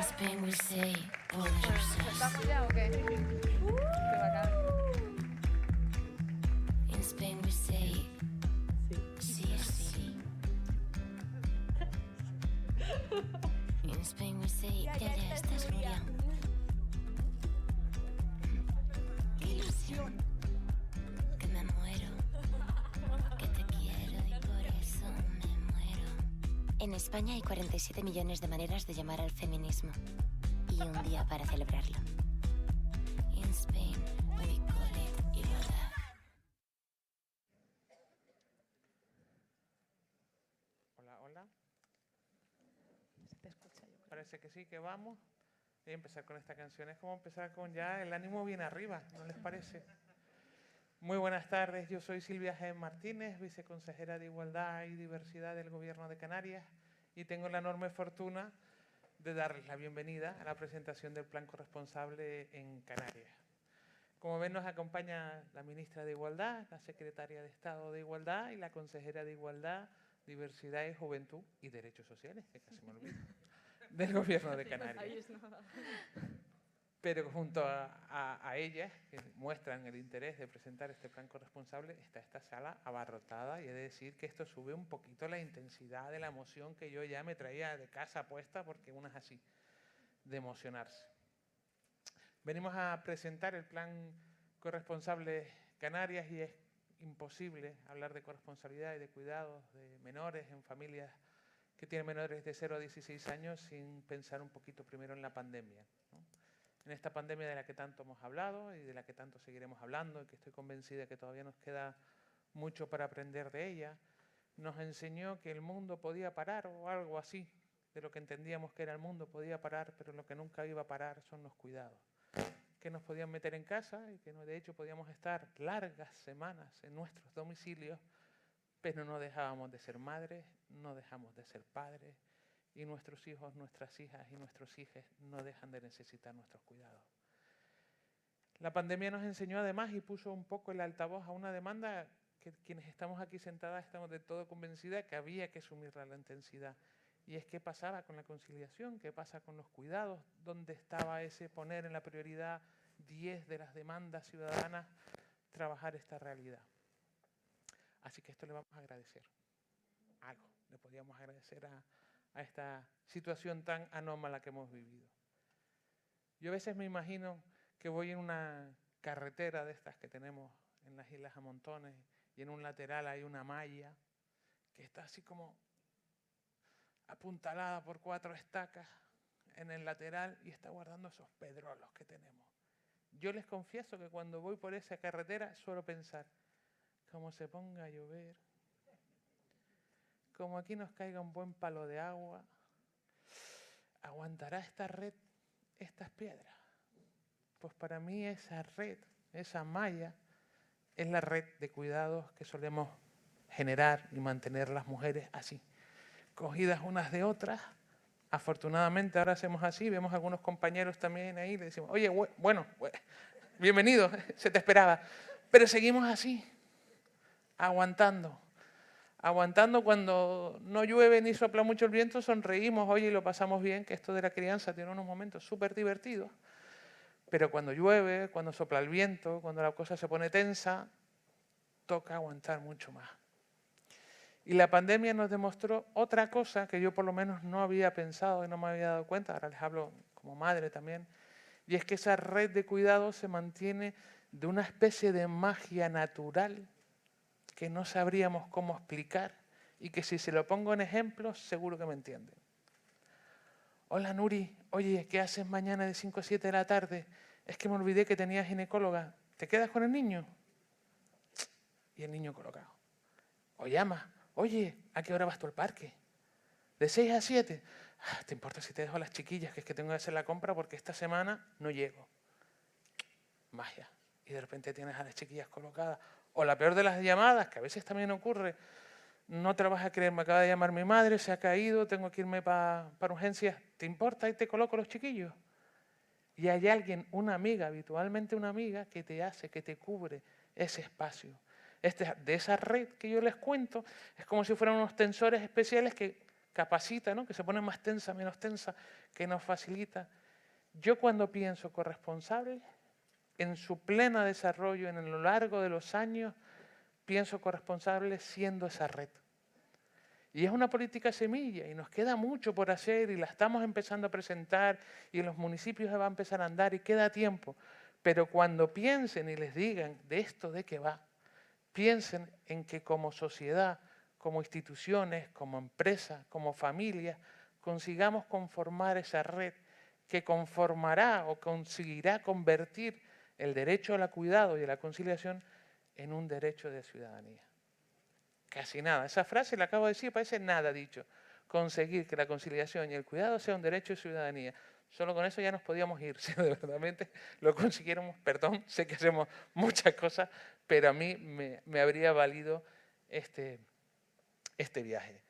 Spain we say, poderosos. ¿Estamos ya o qué? Qué bacán. In Spain we say, sí es sí. In Spain we say, ya estás, Nuria. Qué ilusión, que me muero, que te quiero y por eso me muero. En España hay 47 millones de maneras de llamar al feminismo. Y un día para celebrarlo. In Spain we call it igualdad. Hola, hola. Se te escucha, yo creo. Parece que sí, que vamos. Voy a empezar con esta canción. Es como empezar con ya el ánimo bien arriba, ¿no les parece? Muy buenas tardes, yo soy Silvia G. Martínez, viceconsejera de Igualdad y Diversidad del Gobierno de Canarias, y tengo la enorme fortuna de darles la bienvenida a la presentación del Plan Corresponsable en Canarias. Como ven, nos acompaña la ministra de Igualdad, la secretaria de Estado de Igualdad y la consejera de Igualdad, Diversidad y Juventud y Derechos Sociales, que casi me olvido, del Gobierno de Canarias. Ahí es nada. Pero junto a ellas, que muestran el interés de presentar este plan corresponsable, está esta sala abarrotada, y he de decir que esto sube un poquito la intensidad de la emoción que yo ya me traía de casa puesta, porque una es así, de emocionarse. Venimos a presentar el plan corresponsable Canarias y es imposible hablar de corresponsabilidad y de cuidados de menores en familias que tienen menores de 0 a 16 años sin pensar un poquito primero en la pandemia, ¿no? En esta pandemia de la que tanto hemos hablado y de la que tanto seguiremos hablando, y que estoy convencida que todavía nos queda mucho para aprender de ella, nos enseñó que el mundo podía parar, o algo así, de lo que entendíamos que era el mundo podía parar, pero lo que nunca iba a parar son los cuidados. Que nos podían meter en casa y que de hecho podíamos estar largas semanas en nuestros domicilios, pero no dejábamos de ser madres, no dejamos de ser padres, y nuestros hijos, nuestras hijas y nuestros hijos no dejan de necesitar nuestros cuidados. La pandemia nos enseñó además y puso un poco el altavoz a una demanda que quienes estamos aquí sentadas estamos de todo convencidas que había que asumirla a la intensidad. Y es qué pasaba con la conciliación, qué pasa con los cuidados, dónde estaba ese poner en la prioridad 10 de las demandas ciudadanas, trabajar esta realidad. Así que esto le vamos a agradecer. Algo le podríamos agradecer a esta situación tan anómala que hemos vivido. Yo a veces me imagino que voy en una carretera de estas que tenemos en las islas a montones y en un lateral hay una malla que está así como apuntalada por 4 estacas en el lateral y está guardando esos pedrolos que tenemos. Yo les confieso que cuando voy por esa carretera suelo pensar, como se ponga a llover, como aquí nos caiga un buen palo de agua, ¿aguantará esta red estas piedras? Pues para mí esa red, esa malla, es la red de cuidados que solemos generar y mantener las mujeres así, cogidas unas de otras. Afortunadamente ahora hacemos así, vemos a algunos compañeros también ahí, le decimos, oye, bueno, bienvenido, se te esperaba. Pero seguimos así, aguantando. Aguantando cuando no llueve ni sopla mucho el viento, sonreímos, oye, y lo pasamos bien, que esto de la crianza tiene unos momentos súper divertidos. Pero cuando llueve, cuando sopla el viento, cuando la cosa se pone tensa, toca aguantar mucho más. Y la pandemia nos demostró otra cosa que yo por lo menos no había pensado y no me había dado cuenta, ahora les hablo como madre también, y es que esa red de cuidados se mantiene de una especie de magia natural que no sabríamos cómo explicar y que si se lo pongo en ejemplos seguro que me entienden. Hola Nuri, oye, ¿qué haces mañana de 5 a 7 de la tarde? Es que me olvidé que tenía ginecóloga. ¿Te quedas con el niño? Y el niño colocado. O llama, oye, ¿a qué hora vas tú al parque? ¿De 6 a 7? ¿Te importa si te dejo a las chiquillas? Que es que tengo que hacer la compra porque esta semana no llego. Magia. Y de repente tienes a las chiquillas colocadas. O la peor de las llamadas, que a veces también ocurre, no te lo vas a creer, me acaba de llamar mi madre, se ha caído, tengo que irme para urgencias. ¿Te importa y te coloco los chiquillos? Y hay alguien, una amiga, habitualmente una amiga, que te hace, que te cubre ese espacio. De esa red que yo les cuento, es como si fueran unos tensores especiales que capacita, ¿no? Que se pone más tensa, menos tensa, que nos facilita. Yo cuando pienso corresponsable, en su pleno desarrollo, en lo largo de los años, pienso corresponsable siendo esa red. Y es una política semilla y nos queda mucho por hacer y la estamos empezando a presentar y en los municipios va a empezar a andar y queda tiempo. Pero cuando piensen y les digan de esto de qué va, piensen en que como sociedad, como instituciones, como empresas, como familias, consigamos conformar esa red que conformará o conseguirá convertir el derecho al cuidado y a la conciliación en un derecho de ciudadanía. Casi nada. Esa frase la acabo de decir, parece nada dicho. Conseguir que la conciliación y el cuidado sea un derecho de ciudadanía. Solo con eso ya nos podíamos ir, si de verdaderamente lo consiguiéramos. Perdón, sé que hacemos muchas cosas, pero a mí me habría valido este viaje.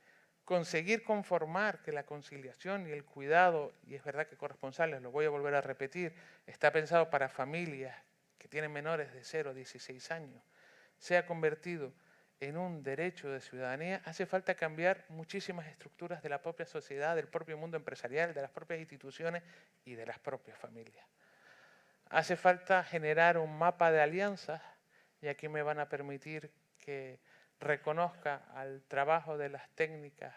Conseguir conformar que la conciliación y el cuidado, y es verdad que corresponsables, lo voy a volver a repetir, está pensado para familias que tienen menores de 0 a 16 años, sea convertido en un derecho de ciudadanía, hace falta cambiar muchísimas estructuras de la propia sociedad, del propio mundo empresarial, de las propias instituciones y de las propias familias. Hace falta generar un mapa de alianzas, y aquí me van a permitir que reconozca al trabajo de las técnicas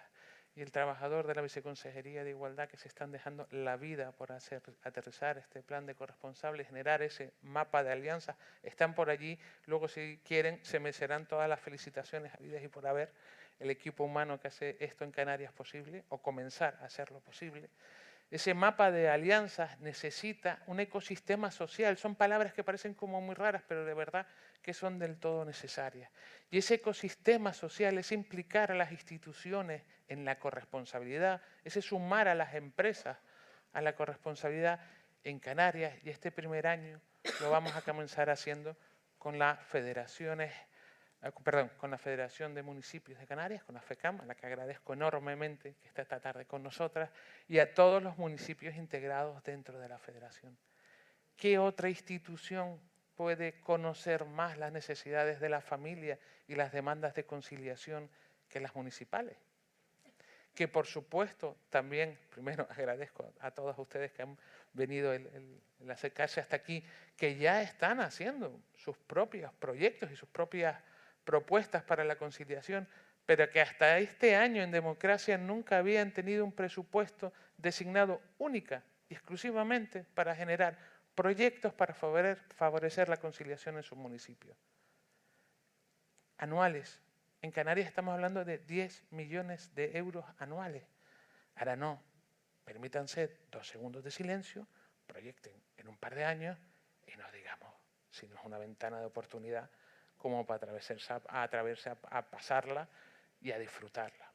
y el trabajador de la Viceconsejería de Igualdad que se están dejando la vida por hacer aterrizar este plan de corresponsable y generar ese mapa de alianzas. Están por allí, luego si quieren se merecerán todas las felicitaciones habidas y por haber, el equipo humano que hace esto en Canarias posible o comenzar a hacerlo posible. Ese mapa de alianzas necesita un ecosistema social. Son palabras que parecen como muy raras, pero de verdad que son del todo necesarias. Y ese ecosistema social es implicar a las instituciones en la corresponsabilidad, ese sumar a las empresas a la corresponsabilidad en Canarias. Y este primer año lo vamos a comenzar haciendo con las federaciones, con la Federación de Municipios de Canarias, con la FECAM, a la que agradezco enormemente que está esta tarde con nosotras, y a todos los municipios integrados dentro de la federación. ¿Qué otra institución puede conocer más las necesidades de la familia y las demandas de conciliación que las municipales? Que por supuesto también, primero agradezco a todos ustedes que han venido el acercarse hasta aquí, que ya están haciendo sus propios proyectos y sus propias propuestas para la conciliación, pero que hasta este año en democracia nunca habían tenido un presupuesto designado única y exclusivamente para generar proyectos para favorecer la conciliación en sus municipios. Anuales. En Canarias estamos hablando de 10 millones de euros anuales. Ahora no, permítanse 2 segundos de silencio, proyecten en un par de años y nos digamos si no es una ventana de oportunidad como para atreverse a pasarla y a disfrutarla.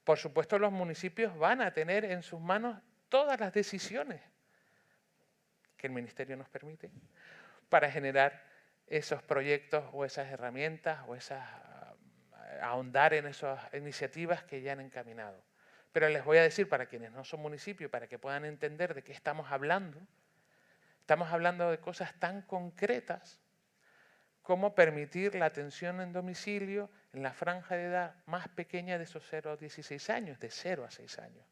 Por supuesto, los municipios van a tener en sus manos todas las decisiones que el Ministerio nos permite para generar esos proyectos o esas herramientas o ahondar en esas iniciativas que ya han encaminado. Pero les voy a decir, para quienes no son municipios, para que puedan entender de qué estamos hablando de cosas tan concretas como permitir la atención en domicilio en la franja de edad más pequeña de esos 0 a 16 años, de 0 a 6 años.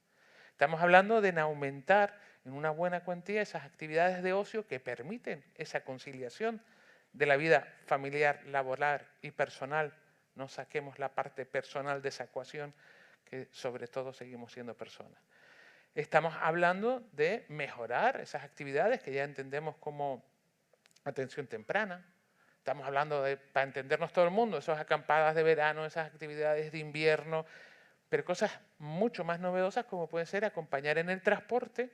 Estamos hablando de aumentar en una buena cuantía esas actividades de ocio que permiten esa conciliación de la vida familiar, laboral y personal. No saquemos la parte personal de esa ecuación, que sobre todo seguimos siendo personas. Estamos hablando de mejorar esas actividades que ya entendemos como atención temprana. Estamos hablando de, para entendernos todo el mundo, esas acampadas de verano, esas actividades de invierno, pero cosas mucho más novedosas como puede ser acompañar en el transporte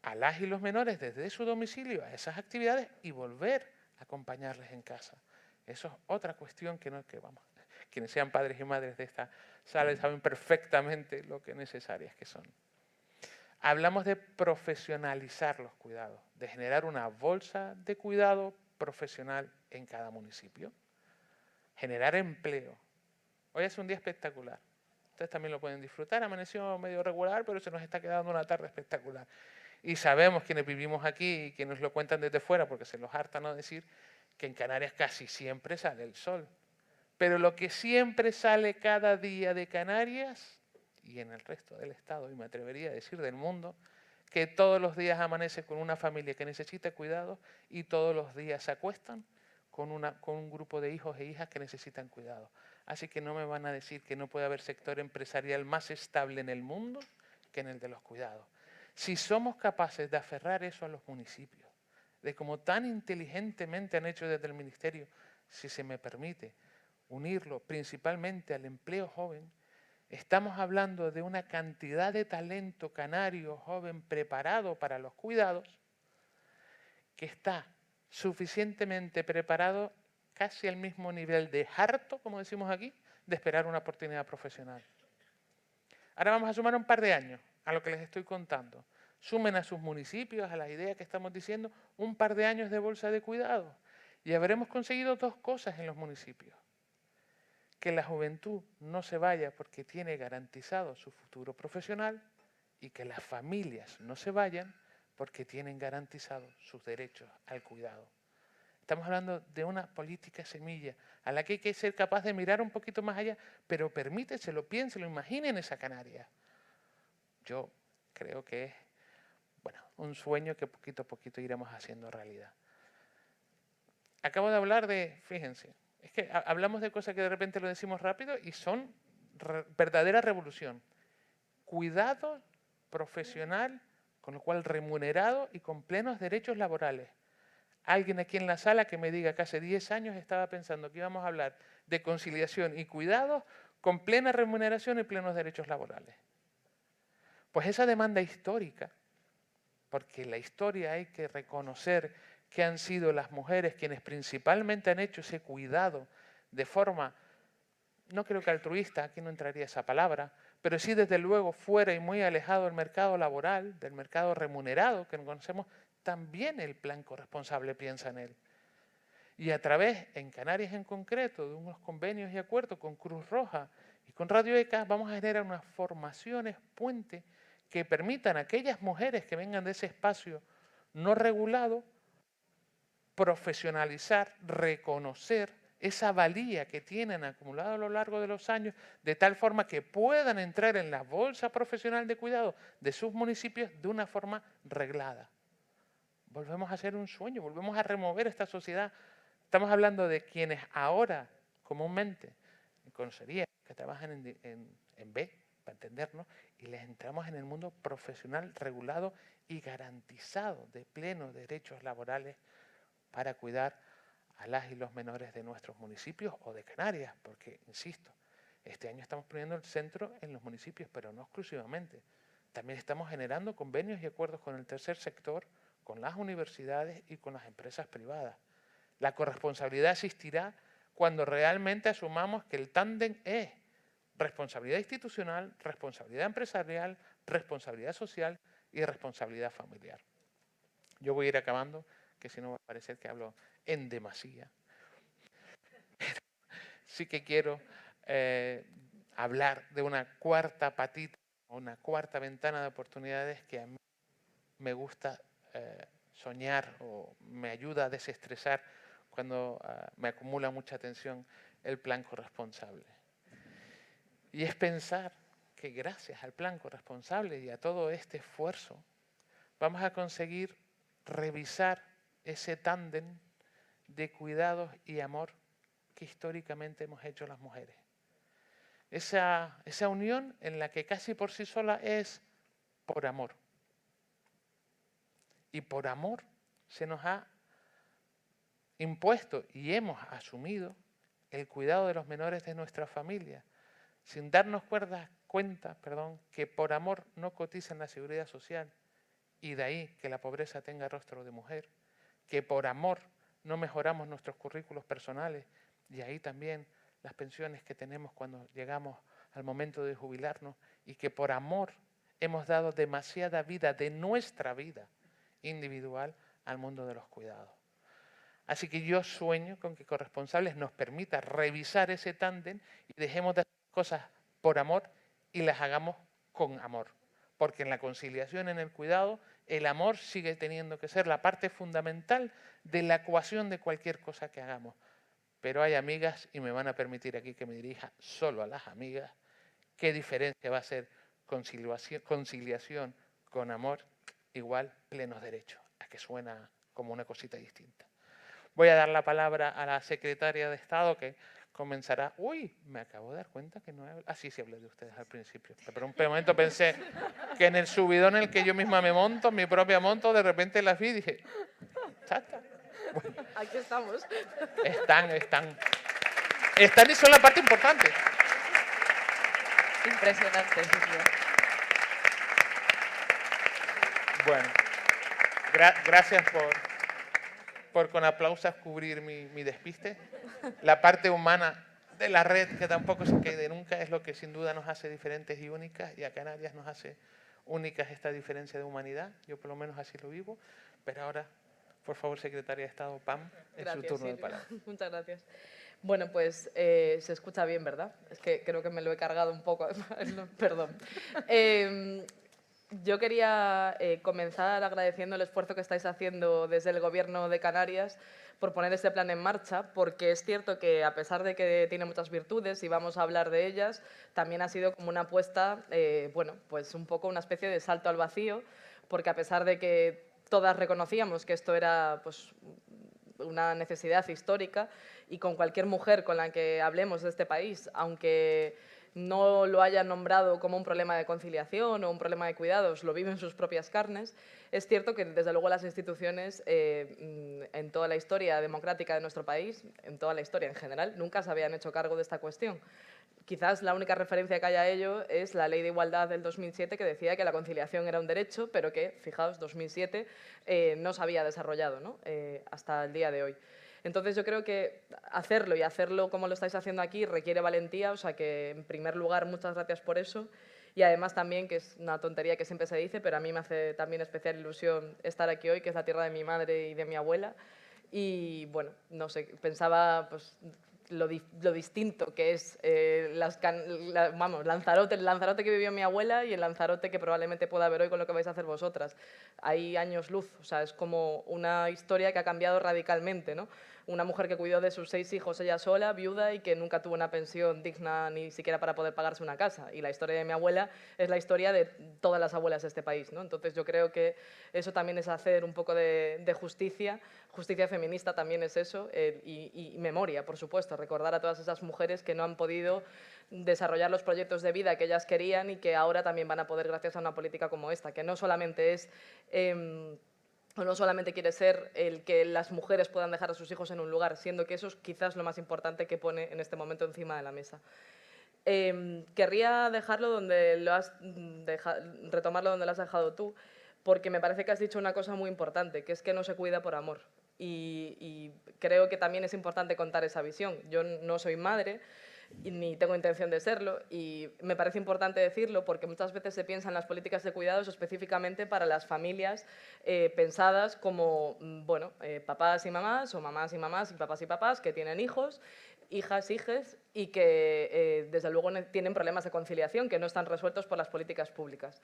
a las y los menores desde su domicilio a esas actividades y volver a acompañarles en casa. Eso es otra cuestión que vamos. Quienes sean padres y madres de esta sala saben perfectamente lo que necesarias que son. Hablamos de profesionalizar los cuidados, de generar una bolsa de cuidado profesional en cada municipio. Generar empleo. Hoy es un día espectacular. Ustedes también lo pueden disfrutar. Amaneció medio regular, pero se nos está quedando una tarde espectacular. Y sabemos quienes vivimos aquí y quienes lo cuentan desde fuera, porque se los harta no decir, que en Canarias casi siempre sale el sol. Pero lo que siempre sale cada día de Canarias y en el resto del Estado, y me atrevería a decir del mundo, que todos los días amanece con una familia que necesita cuidado y todos los días se acuestan con un grupo de hijos e hijas que necesitan cuidado. Así que no me van a decir que no puede haber sector empresarial más estable en el mundo que en el de los cuidados. Si somos capaces de aferrar eso a los municipios, de como tan inteligentemente han hecho desde el Ministerio, si se me permite, unirlo principalmente al empleo joven, estamos hablando de una cantidad de talento canario joven preparado para los cuidados que está suficientemente preparado casi al mismo nivel de harto, como decimos aquí, de esperar una oportunidad profesional. Ahora vamos a sumar un par de años a lo que les estoy contando. Sumen a sus municipios, a las ideas que estamos diciendo, un par de años de bolsa de cuidado y habremos conseguido dos cosas en los municipios. Que la juventud no se vaya porque tiene garantizado su futuro profesional y que las familias no se vayan porque tienen garantizados sus derechos al cuidado. Estamos hablando de una política semilla a la que hay que ser capaz de mirar un poquito más allá, pero permíteselo, piénselo, imaginen esa Canarias. Yo creo que es, bueno, un sueño que poquito a poquito iremos haciendo realidad. Acabo de hablar de, fíjense, es que hablamos de cosas que de repente lo decimos rápido y son verdadera revolución. Cuidado profesional, con lo cual remunerado y con plenos derechos laborales. Alguien aquí en la sala que me diga que hace 10 años estaba pensando que íbamos a hablar de conciliación y cuidado con plena remuneración y plenos derechos laborales. Pues esa demanda histórica, porque en la historia hay que reconocer que han sido las mujeres quienes principalmente han hecho ese cuidado de forma, no creo que altruista, aquí no entraría esa palabra, pero sí desde luego fuera y muy alejado del mercado laboral, del mercado remunerado que no conocemos, también el plan corresponsable piensa en él. Y a través, en Canarias en concreto, de unos convenios y acuerdos con Cruz Roja y con Radio ECA, vamos a generar unas formaciones puente que permitan a aquellas mujeres que vengan de ese espacio no regulado profesionalizar, reconocer esa valía que tienen acumulada a lo largo de los años, de tal forma que puedan entrar en la bolsa profesional de cuidado de sus municipios de una forma reglada. Volvemos a hacer un sueño, volvemos a remover esta sociedad. Estamos hablando de quienes ahora, comúnmente, en conocería, que trabajan en B, para entendernos, y les entramos en el mundo profesional regulado y garantizado de plenos derechos laborales para cuidar a las y los menores de nuestros municipios o de Canarias, porque, insisto, este año estamos poniendo el centro en los municipios, pero no exclusivamente. También estamos generando convenios y acuerdos con el tercer sector, con las universidades y con las empresas privadas. La corresponsabilidad existirá cuando realmente asumamos que el tándem es responsabilidad institucional, responsabilidad empresarial, responsabilidad social y responsabilidad familiar. Yo voy a ir acabando, que si no va a parecer que hablo en demasía. Pero sí que quiero hablar de una cuarta patita, una cuarta ventana de oportunidades que a mí me gusta soñar o me ayuda a desestresar cuando me acumula mucha tensión el plan corresponsable. Y es pensar que gracias al plan corresponsable y a todo este esfuerzo vamos a conseguir revisar ese tándem de cuidados y amor que históricamente hemos hecho las mujeres. Esa unión en la que casi por sí sola es por amor. Y por amor se nos ha impuesto y hemos asumido el cuidado de los menores de nuestra familia, sin darnos cuenta, que por amor no cotizan la seguridad social y de ahí que la pobreza tenga rostro de mujer, que por amor no mejoramos nuestros currículos personales y ahí también las pensiones que tenemos cuando llegamos al momento de jubilarnos y que por amor hemos dado demasiada vida de nuestra vida individual al mundo de los cuidados. Así que yo sueño con que Corresponsables nos permita revisar ese tándem y dejemos de hacer cosas por amor y las hagamos con amor. Porque en la conciliación, en el cuidado, el amor sigue teniendo que ser la parte fundamental de la ecuación de cualquier cosa que hagamos. Pero hay amigas, y me van a permitir aquí que me dirija solo a las amigas, ¿Qué diferencia va a ser conciliación con amor? Igual plenos derechos, a que suena como una cosita distinta. Voy a dar la palabra a la secretaria de Estado que comenzará. Uy, me acabo de dar cuenta que no he... Ah, sí, sí hablé de ustedes al principio. Pero un momento pensé que en el subidón en el que yo misma me monto, mi propia monto, de repente las vi y dije, chata. Bueno, Aquí estamos. están y son la parte importante. Impresionante, sí, sí. Bueno, gracias por con aplausos cubrir mi despiste. La parte humana de la red, que tampoco se quede nunca, es lo que sin duda nos hace diferentes y únicas, y a Canarias nos hace únicas esta diferencia de humanidad. Yo por lo menos así lo vivo. Pero ahora, por favor, secretaria de Estado, Pam, es su turno de palabra. Muchas gracias. Bueno, pues se escucha bien, ¿verdad? Es que creo que me lo he cargado un poco, perdón. Yo quería comenzar agradeciendo el esfuerzo que estáis haciendo desde el Gobierno de Canarias por poner este plan en marcha, porque es cierto que a pesar de que tiene muchas virtudes y vamos a hablar de ellas, también ha sido como una apuesta, bueno, pues un poco una especie de salto al vacío, porque a pesar de que todas reconocíamos que esto era pues, una necesidad histórica y con cualquier mujer con la que hablemos de este país, aunque no lo hayan nombrado como un problema de conciliación o un problema de cuidados, lo viven en sus propias carnes, es cierto que desde luego las instituciones en toda la historia democrática de nuestro país, en toda la historia en general, nunca se habían hecho cargo de esta cuestión. Quizás la única referencia que haya a ello es la Ley de Igualdad del 2007, que decía que la conciliación era un derecho, pero que, fijaos, 2007 no se había desarrollado, ¿no? Hasta el día de hoy. Entonces yo creo que hacerlo y hacerlo como lo estáis haciendo aquí requiere valentía, o sea que en primer lugar muchas gracias por eso y además también, que es una tontería que siempre se dice, pero a mí me hace también especial ilusión estar aquí hoy, que es la tierra de mi madre y de mi abuela y bueno, no sé, pensaba pues lo distinto que es Lanzarote, el Lanzarote que vivió mi abuela y el Lanzarote que probablemente pueda haber hoy con lo que vais a hacer vosotras. Hay años luz, o sea, es como una historia que ha cambiado radicalmente, ¿no? Una mujer que cuidó de sus 6 hijos ella sola, viuda, y que nunca tuvo una pensión digna ni siquiera para poder pagarse una casa. Y la historia de mi abuela es la historia de todas las abuelas de este país, ¿no? Entonces yo creo que eso también es hacer un poco de justicia. Justicia feminista también es eso, y memoria, por supuesto, recordar a todas esas mujeres que no han podido desarrollar los proyectos de vida que ellas querían y que ahora también van a poder gracias a una política como esta, que no solamente es... o no solamente quiere ser el que las mujeres puedan dejar a sus hijos en un lugar, siendo que eso es quizás lo más importante que pone en este momento encima de la mesa. Querría dejarlo donde lo has retomarlo donde lo has dejado tú, porque me parece que has dicho una cosa muy importante, que es que no se cuida por amor. Y creo que también es importante contar esa visión. Yo no soy madre, ni tengo intención de serlo, y me parece importante decirlo porque muchas veces se piensan las políticas de cuidados específicamente para las familias pensadas como bueno, papás y mamás, o mamás y papás y papás que tienen hijos, hijas, hijes, y que desde luego tienen problemas de conciliación que no están resueltos por las políticas públicas.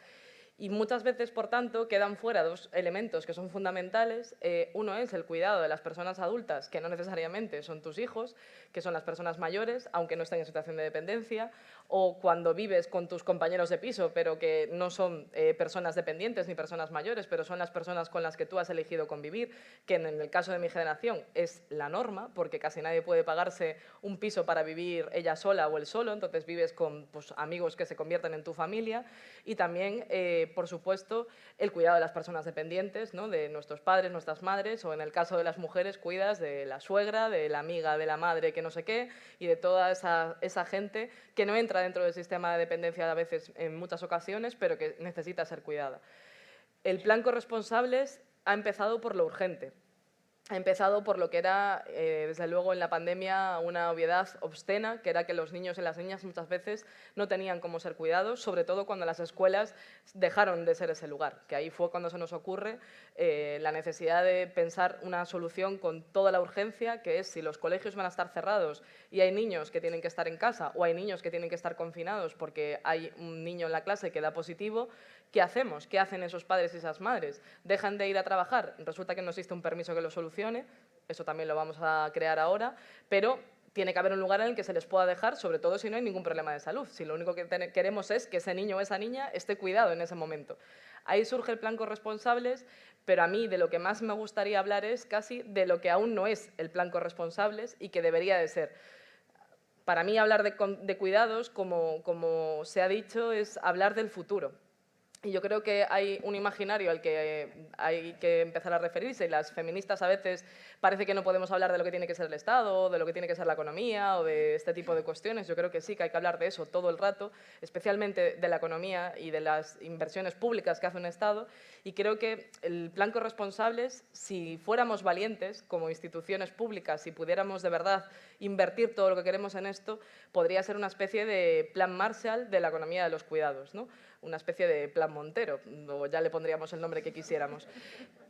Y muchas veces, por tanto, quedan fuera 2 elementos que son fundamentales. Uno es el cuidado de las personas adultas, que no necesariamente son tus hijos, que son las personas mayores, aunque no estén en situación de dependencia, o cuando vives con tus compañeros de piso, pero que no son personas dependientes ni personas mayores, pero son las personas con las que tú has elegido convivir, que en el caso de mi generación es la norma, porque casi nadie puede pagarse un piso para vivir ella sola o él solo, entonces vives con pues, amigos que se convierten en tu familia, y también por supuesto, el cuidado de las personas dependientes, ¿no? De nuestros padres, nuestras madres, o en el caso de las mujeres, cuidas de la suegra, de la amiga de la madre que no sé qué, y de toda esa gente que no entra dentro del sistema de dependencia a veces en muchas ocasiones, pero que necesita ser cuidada. El plan Corresponsables ha empezado por lo urgente. Ha empezado por lo que era, desde luego, en la pandemia una obviedad obscena, que era que los niños y las niñas muchas veces no tenían cómo ser cuidados, sobre todo cuando las escuelas dejaron de ser ese lugar, que ahí fue cuando se nos ocurre la necesidad de pensar una solución con toda la urgencia, que es si los colegios van a estar cerrados y hay niños que tienen que estar en casa o hay niños que tienen que estar confinados porque hay un niño en la clase que da positivo, ¿qué hacemos? ¿Qué hacen esos padres y esas madres? ¿Dejan de ir a trabajar? Resulta que no existe un permiso que lo solucione, eso también lo vamos a crear ahora, pero tiene que haber un lugar en el que se les pueda dejar, sobre todo si no hay ningún problema de salud. Si lo único que queremos es que ese niño o esa niña esté cuidado en ese momento. Ahí surge el plan corresponsables, pero a mí de lo que más me gustaría hablar es casi de lo que aún no es el plan corresponsables y que debería de ser. Para mí hablar de cuidados, como se ha dicho, es hablar del futuro. Y yo creo que hay un imaginario al que hay que empezar a referirse y las feministas a veces parece que no podemos hablar de lo que tiene que ser el Estado, de lo que tiene que ser la economía o de este tipo de cuestiones. Yo creo que sí que hay que hablar de eso todo el rato, especialmente de la economía y de las inversiones públicas que hace un Estado. Y creo que el plan corresponsables, si fuéramos valientes como instituciones públicas, si pudiéramos de verdad invertir todo lo que queremos en esto, podría ser una especie de plan Marshall de la economía de los cuidados, ¿no? Una especie de plan Montero, o ya le pondríamos el nombre que quisiéramos.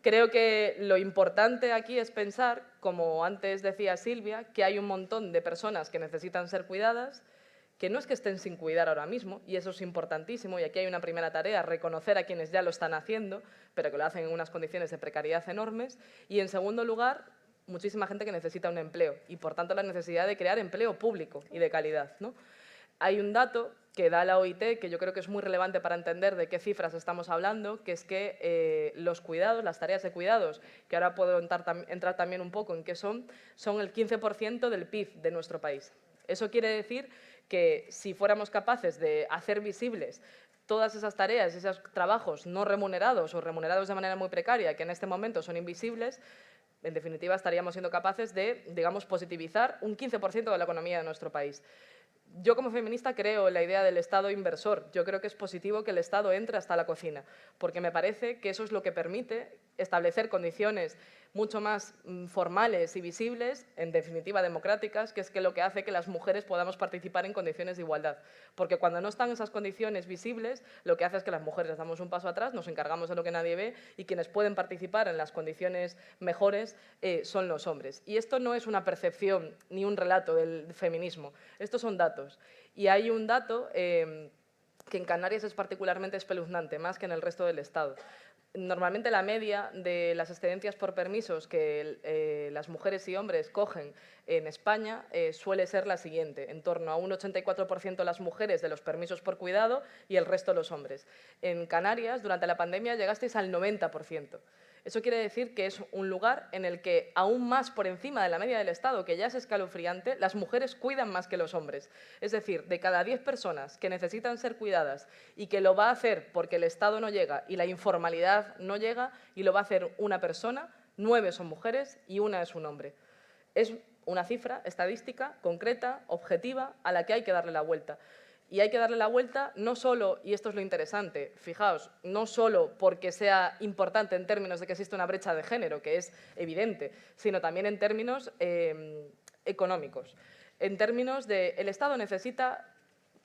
Creo que lo importante aquí es pensar, como antes decía Silvia, que hay un montón de personas que necesitan ser cuidadas, que no es que estén sin cuidar ahora mismo, y eso es importantísimo, y aquí hay una primera tarea, reconocer a quienes ya lo están haciendo, pero que lo hacen en unas condiciones de precariedad enormes, y en segundo lugar, muchísima gente que necesita un empleo, y por tanto la necesidad de crear empleo público y de calidad, ¿no? Hay un dato que da la OIT, que yo creo que es muy relevante para entender de qué cifras estamos hablando, que es que los cuidados, las tareas de cuidados, que ahora puedo entrar también un poco en qué son el 15% del PIB de nuestro país. Eso quiere decir que si fuéramos capaces de hacer visibles todas esas tareas, esos trabajos no remunerados o remunerados de manera muy precaria, que en este momento son invisibles, en definitiva estaríamos siendo capaces de, digamos, positivizar un 15% de la economía de nuestro país. Yo como feminista creo en la idea del Estado inversor. Yo creo que es positivo que el Estado entre hasta la cocina, porque me parece que eso es lo que permite establecer condiciones mucho más formales y visibles, en definitiva democráticas, que es que lo que hace que las mujeres podamos participar en condiciones de igualdad. Porque cuando no están esas condiciones visibles, lo que hace es que las mujeres damos un paso atrás, nos encargamos de lo que nadie ve y quienes pueden participar en las condiciones mejores son los hombres. Y esto no es una percepción ni un relato del feminismo, estos son datos. Y hay un dato que en Canarias es particularmente espeluznante, más que en el resto del Estado. Normalmente la media de las excedencias por permisos que las mujeres y hombres cogen en España suele ser la siguiente, en torno a un 84% las mujeres de los permisos por cuidado y el resto los hombres. En Canarias, durante la pandemia, llegasteis al 90%. Eso quiere decir que es un lugar en el que, aún más por encima de la media del Estado, que ya es escalofriante, las mujeres cuidan más que los hombres. Es decir, de cada 10 personas que necesitan ser cuidadas y que lo va a hacer porque el Estado no llega y la informalidad no llega y lo va a hacer una persona, 9 son mujeres y 1 es un hombre. Es una cifra estadística, concreta, objetiva, a la que hay que darle la vuelta. Y hay que darle la vuelta no solo, y esto es lo interesante, fijaos, no solo porque sea importante en términos de que existe una brecha de género, que es evidente, sino también en términos económicos. En términos de el Estado necesita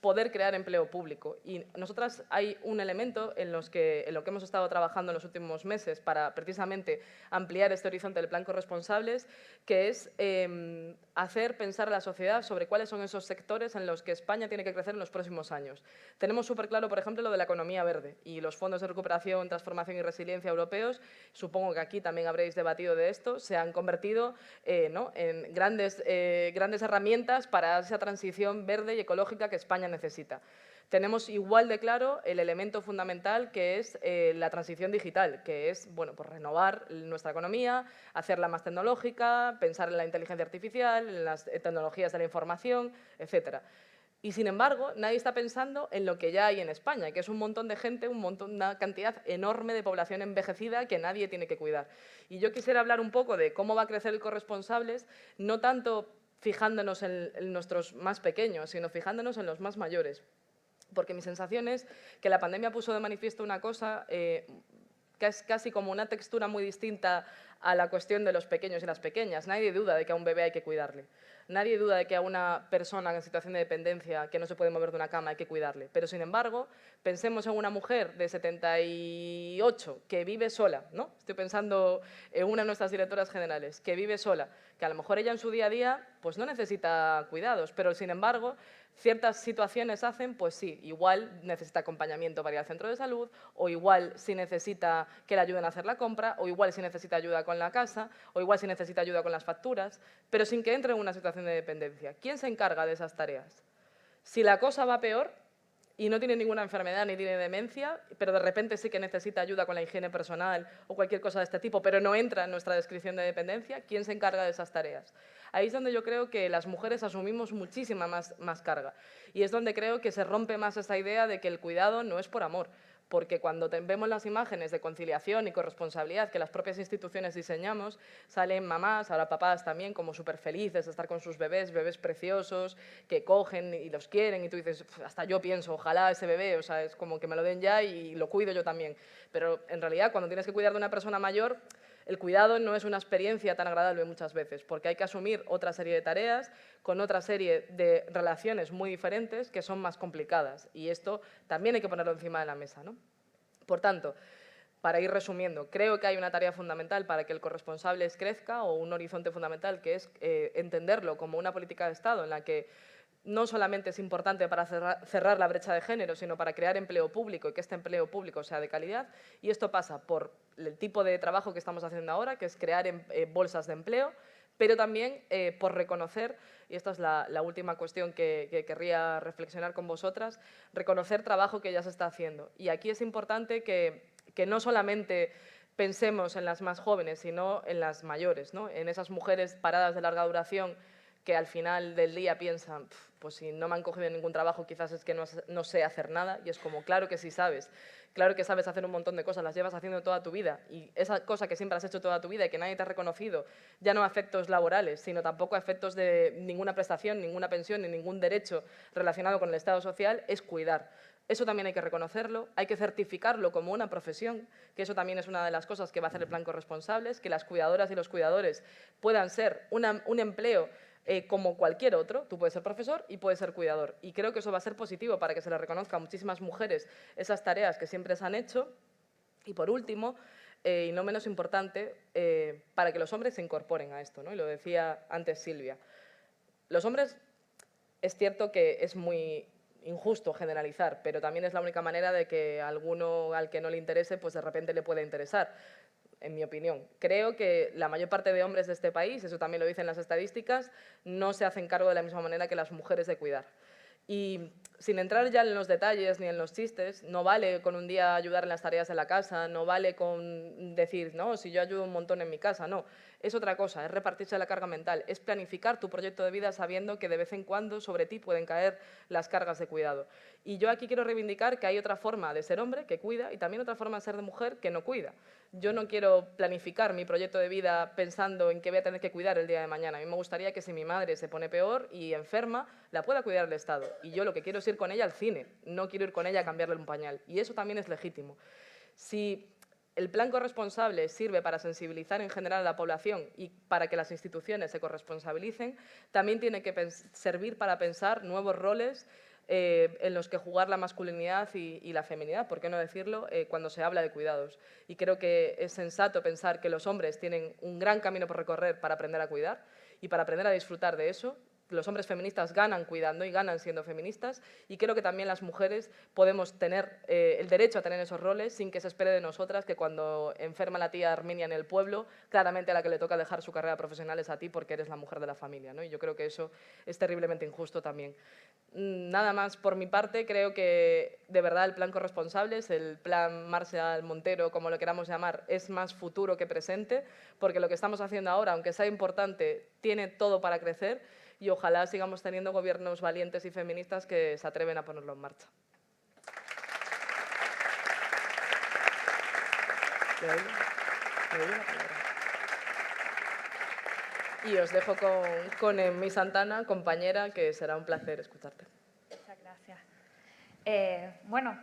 poder crear empleo público. Y nosotras hay un elemento en lo que hemos estado trabajando en los últimos meses para precisamente ampliar este horizonte del plan corresponsables, que es hacer pensar a la sociedad sobre cuáles son esos sectores en los que España tiene que crecer en los próximos años. Tenemos súper claro, por ejemplo, lo de la economía verde y los fondos de recuperación, transformación y resiliencia europeos. Supongo que aquí también habréis debatido de esto. Se han convertido ¿no? en grandes herramientas para esa transición verde y ecológica que España necesita. Tenemos igual de claro el elemento fundamental que es la transición digital, que es bueno, pues renovar nuestra economía, hacerla más tecnológica, pensar en la inteligencia artificial, en las tecnologías de la información, etcétera. Y, sin embargo, nadie está pensando en lo que ya hay en España, que es un montón de gente, una cantidad enorme de población envejecida que nadie tiene que cuidar. Y yo quisiera hablar un poco de cómo va a crecer el corresponsables, no tanto fijándonos en nuestros más pequeños, sino fijándonos en los más mayores. Porque mi sensación es que la pandemia puso de manifiesto una cosa que es casi como una textura muy distinta a la cuestión de los pequeños y las pequeñas. Nadie duda de que a un bebé hay que cuidarle. Nadie duda de que a una persona en situación de dependencia que no se puede mover de una cama hay que cuidarle. Pero, sin embargo, pensemos en una mujer de 78 que vive sola, ¿no? Estoy pensando en una de nuestras directoras generales, que vive sola, que a lo mejor ella en su día a día pues no necesita cuidados, pero, sin embargo, ciertas situaciones hacen, pues sí, igual necesita acompañamiento para ir al centro de salud, o igual si necesita que le ayuden a hacer la compra, o igual si necesita ayuda con la casa, o igual si necesita ayuda con las facturas, pero sin que entre en una situación de dependencia. ¿Quién se encarga de esas tareas? Si la cosa va peor y no tiene ninguna enfermedad ni tiene demencia, pero de repente sí que necesita ayuda con la higiene personal o cualquier cosa de este tipo, pero no entra en nuestra descripción de dependencia, ¿quién se encarga de esas tareas? Ahí es donde yo creo que las mujeres asumimos muchísima más carga. Y es donde creo que se rompe más esa idea de que el cuidado no es por amor. Porque cuando vemos las imágenes de conciliación y corresponsabilidad que las propias instituciones diseñamos, salen mamás, ahora papás también, como súper felices de estar con sus bebés, bebés preciosos, que cogen y los quieren, y tú dices, hasta yo pienso, ojalá ese bebé, o sea, es como que me lo den ya y lo cuido yo también. Pero en realidad, cuando tienes que cuidar de una persona mayor, el cuidado no es una experiencia tan agradable muchas veces, porque hay que asumir otra serie de tareas con otra serie de relaciones muy diferentes que son más complicadas. Y esto también hay que ponerlo encima de la mesa, ¿no? Por tanto, para ir resumiendo, creo que hay una tarea fundamental para que el corresponsable crezca, o un horizonte fundamental, que es entenderlo como una política de Estado en la que no solamente es importante para cerrar la brecha de género, sino para crear empleo público y que este empleo público sea de calidad. Y esto pasa por el tipo de trabajo que estamos haciendo ahora, que es crear bolsas de empleo, pero también por reconocer, y esta es la última cuestión que querría reflexionar con vosotras, reconocer trabajo que ya se está haciendo. Y aquí es importante que no solamente pensemos en las más jóvenes, sino en las mayores, ¿no? En esas mujeres paradas de larga duración que al final del día piensan, pues si no me han cogido ningún trabajo, quizás es que no sé hacer nada, y es como, claro que sí sabes, claro que sabes hacer un montón de cosas, las llevas haciendo toda tu vida, y esa cosa que siempre has hecho toda tu vida y que nadie te ha reconocido, ya no a efectos laborales, sino tampoco a efectos de ninguna prestación, ninguna pensión, ni ningún derecho relacionado con el Estado social, es cuidar. Eso también hay que reconocerlo, hay que certificarlo como una profesión, que eso también es una de las cosas que va a hacer el Plan Corresponsables, que las cuidadoras y los cuidadores puedan ser un empleo como cualquier otro. Tú puedes ser profesor y puedes ser cuidador. Y creo que eso va a ser positivo para que se les reconozca a muchísimas mujeres esas tareas que siempre se han hecho. Y por último, y no menos importante, para que los hombres se incorporen a esto, ¿no? Y lo decía antes Silvia. Los hombres, es cierto que es muy injusto generalizar, pero también es la única manera de que a alguno al que no le interese, pues de repente le pueda interesar, en mi opinión. Creo que la mayor parte de hombres de este país, eso también lo dicen las estadísticas, no se hacen cargo de la misma manera que las mujeres de cuidar. Y sin entrar ya en los detalles ni en los chistes, no vale con un día ayudar en las tareas de la casa, no vale con decir, no, si yo ayudo un montón en mi casa, no. Es otra cosa, es repartirse la carga mental, es planificar tu proyecto de vida sabiendo que de vez en cuando sobre ti pueden caer las cargas de cuidado. Y yo aquí quiero reivindicar que hay otra forma de ser hombre que cuida y también otra forma de ser de mujer que no cuida. Yo no quiero planificar mi proyecto de vida pensando en que voy a tener que cuidar el día de mañana. A mí me gustaría que si mi madre se pone peor y enferma, la pueda cuidar el Estado. Y yo lo que quiero es ir con ella al cine, no quiero ir con ella a cambiarle un pañal. Y eso también es legítimo. Si el plan corresponsable sirve para sensibilizar en general a la población y para que las instituciones se corresponsabilicen, también tiene que servir para pensar nuevos roles en los que jugar la masculinidad y la feminidad, por qué no decirlo, cuando se habla de cuidados. Y creo que es sensato pensar que los hombres tienen un gran camino por recorrer para aprender a cuidar y para aprender a disfrutar de eso. Los hombres feministas ganan cuidando y ganan siendo feministas, y creo que también las mujeres podemos tener el derecho a tener esos roles sin que se espere de nosotras que cuando enferma la tía Arminia en el pueblo, claramente a la que le toca dejar su carrera profesional es a ti porque eres la mujer de la familia, ¿no? Y yo creo que eso es terriblemente injusto también. Nada más por mi parte, creo que de verdad el plan Corresponsables, el plan Marshall Montero, como lo queramos llamar, es más futuro que presente, porque lo que estamos haciendo ahora, aunque sea importante, tiene todo para crecer. Y ojalá sigamos teniendo gobiernos valientes y feministas que se atreven a ponerlo en marcha. ¿Le doy la palabra? Y os dejo con Emmy Santana, compañera, que será un placer escucharte. Muchas gracias. Bueno,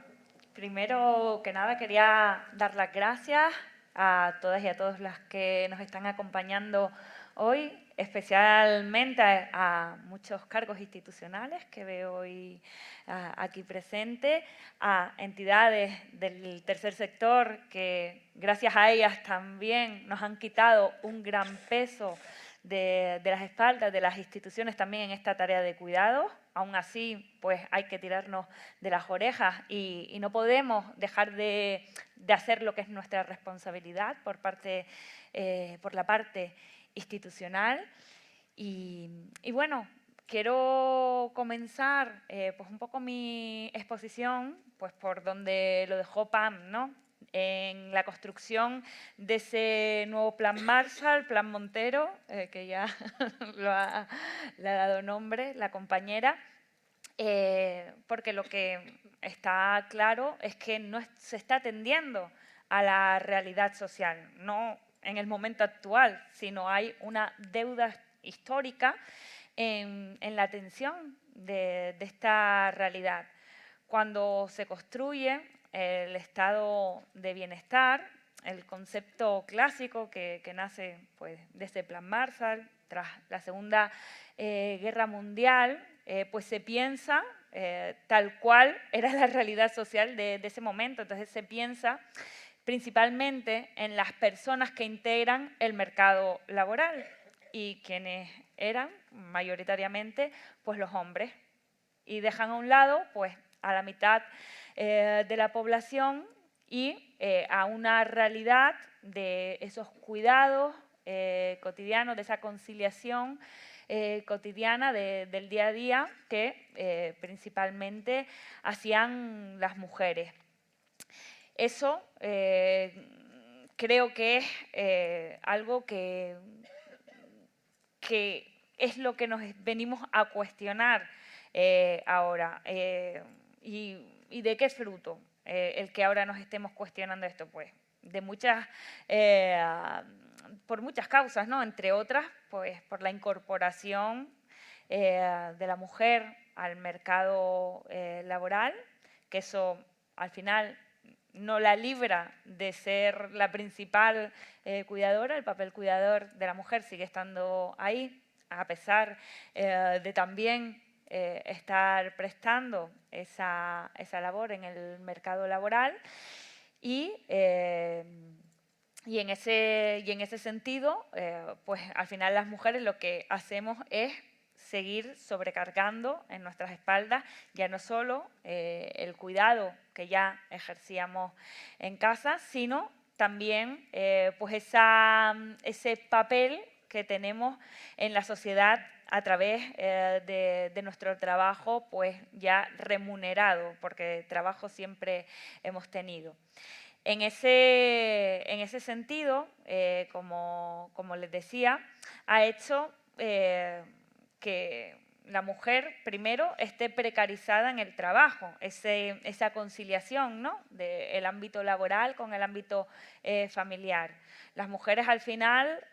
primero que nada quería dar las gracias a todas y a todos las que nos están acompañando hoy, especialmente a muchos cargos institucionales que veo hoy aquí presentes, a entidades del tercer sector que gracias a ellas también nos han quitado un gran peso de las espaldas de las instituciones también en esta tarea de cuidado, aún así pues hay que tirarnos de las orejas y no podemos dejar de hacer lo que es nuestra responsabilidad por la parte institucional. Y bueno, quiero comenzar pues un poco mi exposición pues por donde lo dejó Pam, ¿no? En la construcción de ese nuevo Plan Marshall, Plan Montero, que ya le ha dado nombre la compañera, porque lo que está claro es que no se está atendiendo a la realidad social, no en el momento actual, sino hay una deuda histórica en la atención de esta realidad. Cuando se construye el estado de bienestar, el concepto clásico que nace pues, de ese Plan Marshall, tras la Segunda Guerra Mundial, pues se piensa tal cual era la realidad social de ese momento. Entonces se piensa principalmente en las personas que integran el mercado laboral y quienes eran mayoritariamente pues los hombres, y dejan a un lado pues a la mitad de la población y a una realidad de esos cuidados cotidianos, de esa conciliación cotidiana del día a día que principalmente hacían las mujeres. Eso creo que es algo que es lo que nos venimos a cuestionar ahora. ¿Y de qué es fruto el que ahora nos estemos cuestionando esto? Pues de por muchas causas, ¿no? Entre otras, pues por la incorporación de la mujer al mercado laboral, que eso al final no la libra de ser la principal cuidadora. El papel cuidador de la mujer sigue estando ahí, a pesar de también estar prestando esa labor en el mercado laboral. Y en ese sentido, pues al final las mujeres lo que hacemos es seguir sobrecargando en nuestras espaldas ya no solo el cuidado que ya ejercíamos en casa, sino también pues ese papel que tenemos en la sociedad a través de nuestro trabajo pues ya remunerado, porque trabajo siempre hemos tenido. En ese sentido, como les decía, ha hecho que la mujer primero esté precarizada en el trabajo, esa conciliación, ¿no? del ámbito laboral con el ámbito familiar. Las mujeres al final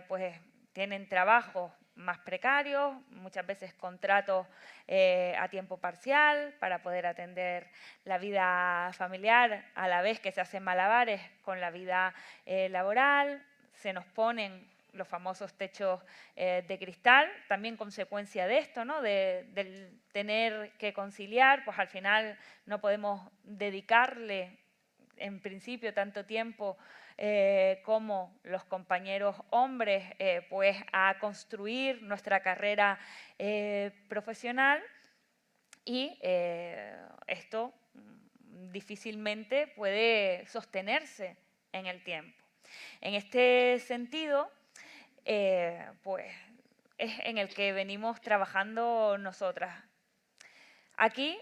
pues tienen trabajos más precarios, muchas veces contratos a tiempo parcial para poder atender la vida familiar a la vez que se hacen malabares con la vida laboral. Se nos ponen los famosos techos de cristal, también consecuencia de esto, ¿no? del tener que conciliar, pues al final no podemos dedicarle en principio tanto tiempo como los compañeros hombres pues a construir nuestra carrera profesional, y esto difícilmente puede sostenerse en el tiempo. En este sentido, pues es en el que venimos trabajando nosotras. Aquí,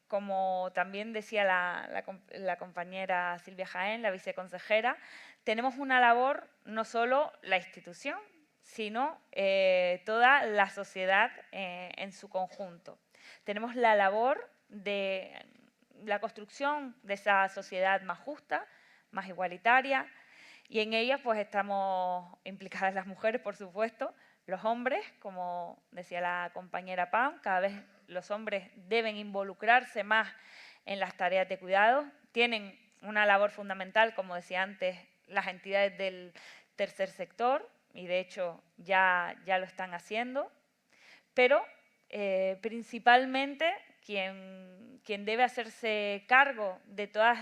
como también decía la compañera Silvia Jaén, la viceconsejera, tenemos una labor, no solo la institución, sino toda la sociedad en su conjunto. Tenemos la labor de la construcción de esa sociedad más justa, más igualitaria, y en ella pues estamos implicadas las mujeres, por supuesto, los hombres, como decía la compañera Pam, cada vez los hombres deben involucrarse más en las tareas de cuidado, tienen una labor fundamental, como decía antes, las entidades del tercer sector, y de hecho ya lo están haciendo, pero principalmente quien debe hacerse cargo de todas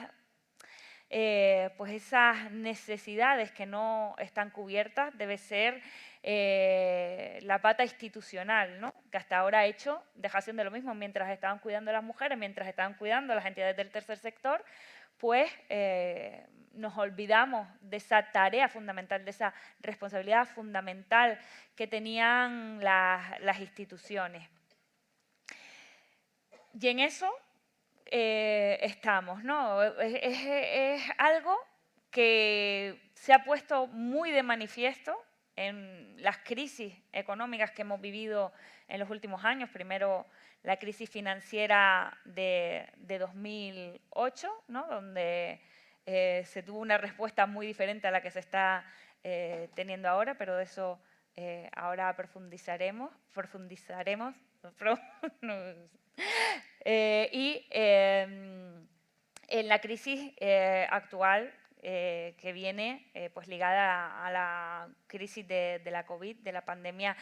pues esas necesidades que no están cubiertas debe ser la pata institucional, ¿no? Que hasta ahora ha hecho dejación de lo mismo. Mientras estaban cuidando a las mujeres, mientras estaban cuidando a las entidades del tercer sector, pues nos olvidamos de esa tarea fundamental, de esa responsabilidad fundamental que tenían las instituciones. Y en eso estamos, ¿no? Es algo que se ha puesto muy de manifiesto en las crisis económicas que hemos vivido en los últimos años. Primero, la crisis financiera de 2008, ¿no? Donde se tuvo una respuesta muy diferente a la que se está teniendo ahora, pero de eso ahora profundizaremos. Y en la crisis actual que viene pues ligada a la crisis de la COVID, de la pandemia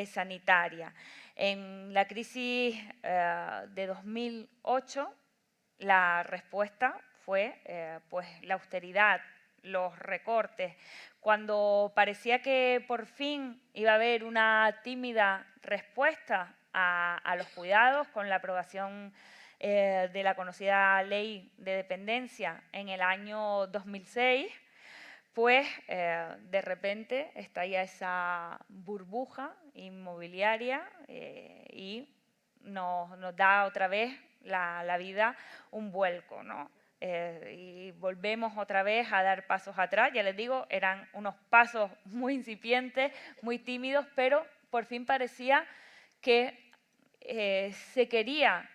sanitaria. En la crisis de 2008, la respuesta fue pues la austeridad, los recortes. Cuando parecía que por fin iba a haber una tímida respuesta a los cuidados con la aprobación de la conocida ley de dependencia en el año 2006, pues de repente estalla esa burbuja inmobiliaria y nos da otra vez la vida un vuelco, ¿no? Y volvemos otra vez a dar pasos atrás. Ya les digo, eran unos pasos muy incipientes, muy tímidos, pero por fin parecía que se quería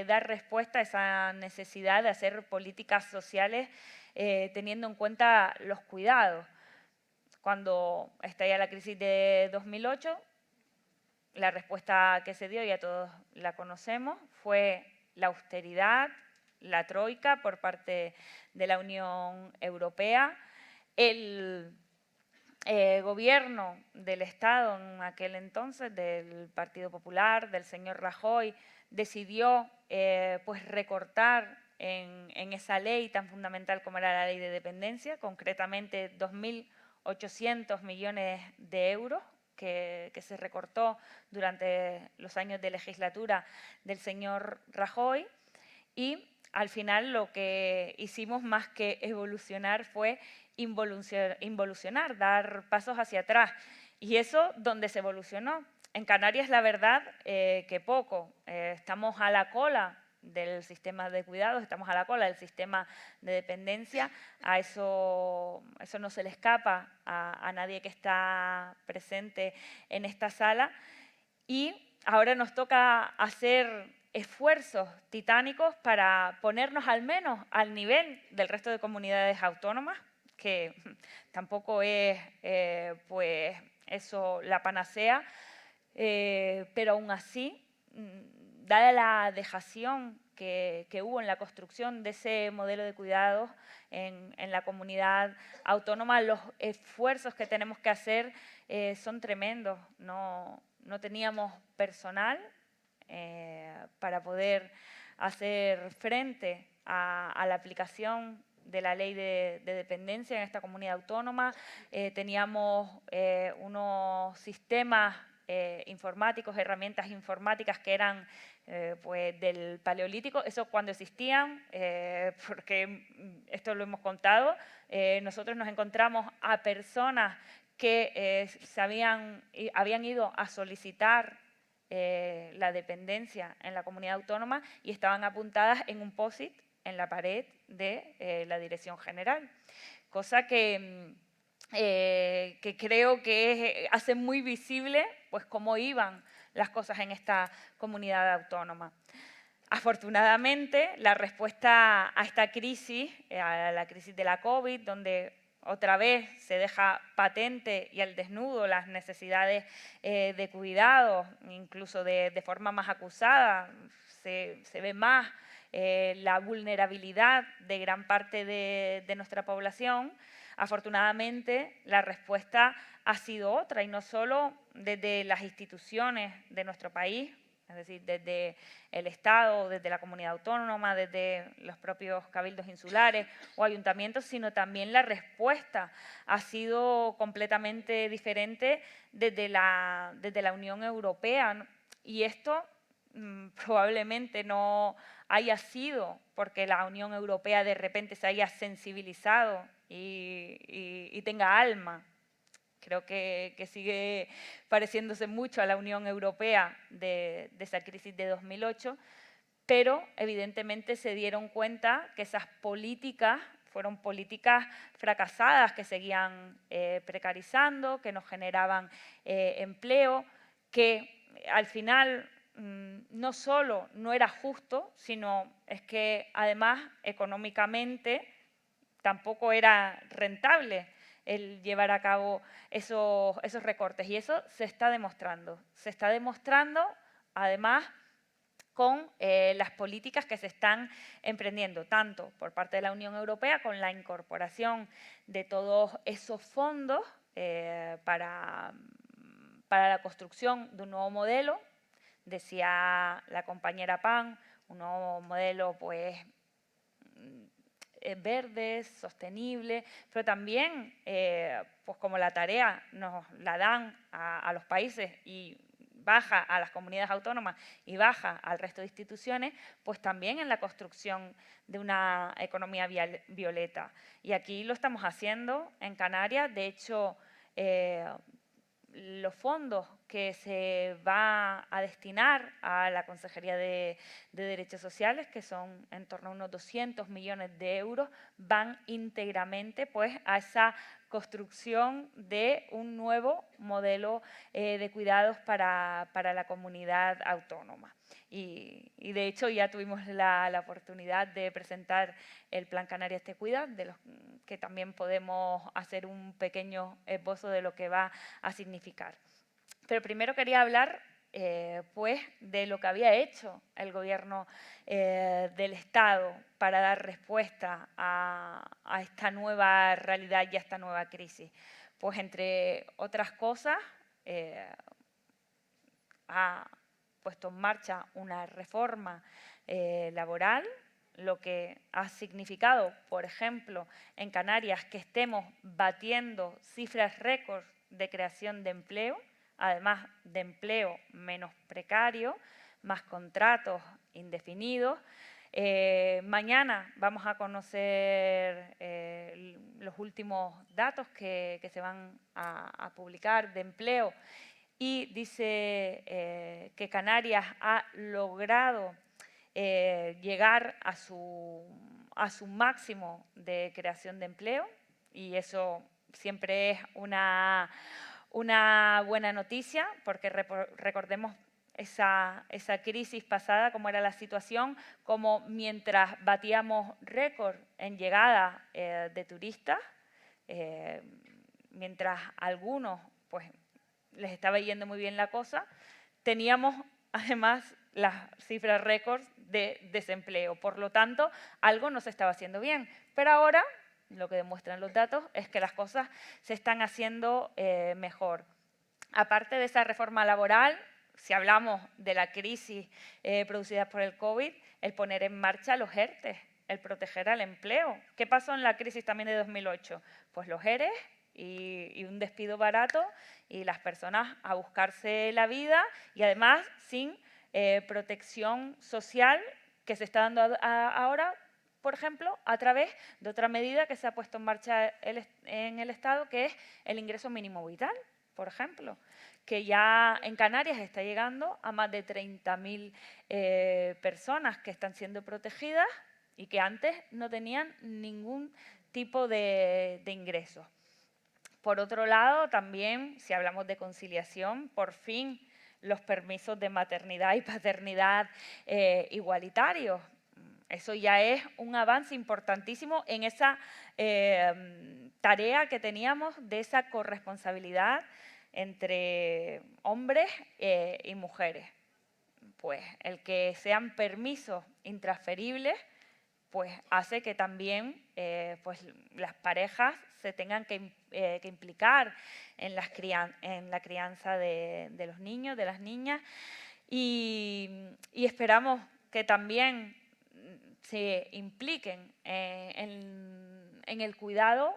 dar respuesta a esa necesidad de hacer políticas sociales teniendo en cuenta los cuidados. Cuando estalla la crisis de 2008, la respuesta que se dio, ya todos la conocemos, fue la austeridad, la troika por parte de la Unión Europea. El gobierno del Estado en aquel entonces, del Partido Popular, del señor Rajoy, decidió pues recortar en esa ley tan fundamental como era la ley de dependencia, concretamente 2.800 millones de euros que se recortó durante los años de legislatura del señor Rajoy, y al final lo que hicimos más que evolucionar fue involucionar, dar pasos hacia atrás. Y eso donde se evolucionó. En Canarias, la verdad, que poco. Estamos a la cola del sistema de cuidados, estamos a la cola del sistema de dependencia. A eso no se le escapa a nadie que está presente en esta sala. Y ahora nos toca hacer esfuerzos titánicos para ponernos al menos al nivel del resto de comunidades autónomas, que tampoco es pues eso la panacea, pero aún así, dada la dejación que hubo en la construcción de ese modelo de cuidados en la comunidad autónoma, los esfuerzos que tenemos que hacer son tremendos. No teníamos personal para poder hacer frente a la aplicación de la ley de dependencia en esta comunidad autónoma. Teníamos unos sistemas informáticos, herramientas informáticas que eran pues del Paleolítico, eso cuando existían, porque esto lo hemos contado, nosotros nos encontramos a personas que habían ido a solicitar la dependencia en la comunidad autónoma y estaban apuntadas en un POSIT en la pared de la Dirección General, cosa que creo que hace muy visible pues, cómo iban las cosas en esta comunidad autónoma. Afortunadamente, la respuesta a esta crisis, a la crisis de la COVID, donde otra vez se deja patente y al desnudo las necesidades de cuidado, incluso de forma más acusada, se ve más la vulnerabilidad de gran parte de nuestra población. Afortunadamente, la respuesta ha sido otra, y no solo desde las instituciones de nuestro país, es decir, desde el Estado, desde la comunidad autónoma, desde los propios cabildos insulares o ayuntamientos, sino también la respuesta ha sido completamente diferente desde la Unión Europea, ¿no? Y esto probablemente no haya sido porque la Unión Europea de repente se haya sensibilizado y tenga alma. Creo que sigue pareciéndose mucho a la Unión Europea de esa crisis de 2008, pero evidentemente se dieron cuenta que esas políticas fueron políticas fracasadas, que seguían precarizando, que no generaban empleo, que al final no solo no era justo, sino es que además económicamente tampoco era rentable el llevar a cabo esos recortes. Y eso se está demostrando. Se está demostrando, además, con las políticas que se están emprendiendo, tanto por parte de la Unión Europea, con la incorporación de todos esos fondos para la construcción de un nuevo modelo. Decía la compañera Pan, un nuevo modelo pues verde, sostenible, pero también, pues como la tarea nos la dan a los países y baja a las comunidades autónomas y baja al resto de instituciones, pues también en la construcción de una economía violeta. Y aquí lo estamos haciendo en Canarias. De hecho, los fondos que se va a destinar a la Consejería de Derechos Sociales, que son en torno a unos 200 millones de euros, van íntegramente pues, a esa construcción de un nuevo modelo de cuidados para la comunidad autónoma. Y de hecho ya tuvimos la oportunidad de presentar el Plan Canarias Te Cuida, de los que también podemos hacer un pequeño esbozo de lo que va a significar. Pero primero quería hablar pues, de lo que había hecho el Gobierno del Estado para dar respuesta a esta nueva realidad y a esta nueva crisis. Pues entre otras cosas, ha puesto en marcha una reforma laboral, lo que ha significado, por ejemplo, en Canarias, que estemos batiendo cifras récord de creación de empleo, además de empleo menos precario, más contratos indefinidos. Mañana vamos a conocer los últimos datos que se van a publicar de empleo y dice que Canarias ha logrado llegar a su máximo de creación de empleo y eso siempre es una buena noticia porque recordemos esa crisis pasada, cómo era la situación, como mientras batíamos récord en llegada de turistas, mientras algunos pues, les estaba yendo muy bien la cosa, teníamos además las cifras récords de desempleo. Por lo tanto, algo no se estaba haciendo bien. Pero ahora, lo que demuestran los datos es que las cosas se están haciendo mejor. Aparte de esa reforma laboral, si hablamos de la crisis producida por el COVID, el poner en marcha los ERTE, el proteger al empleo. ¿Qué pasó en la crisis también de 2008? Pues los ERE y un despido barato y las personas a buscarse la vida y además sin protección social que se está dando ahora, por ejemplo, a través de otra medida que se ha puesto en marcha en el Estado, que es el ingreso mínimo vital, por ejemplo, que ya en Canarias está llegando a más de 30.000 personas que están siendo protegidas y que antes no tenían ningún tipo de ingresos. Por otro lado, también, si hablamos de conciliación, por fin los permisos de maternidad y paternidad igualitarios. Eso ya es un avance importantísimo en esa tarea que teníamos de esa corresponsabilidad entre hombres y mujeres. Pues el que sean permisos intransferibles pues hace que también pues las parejas se tengan que implicar en la crianza de los niños, de las niñas, y esperamos que también se impliquen en el cuidado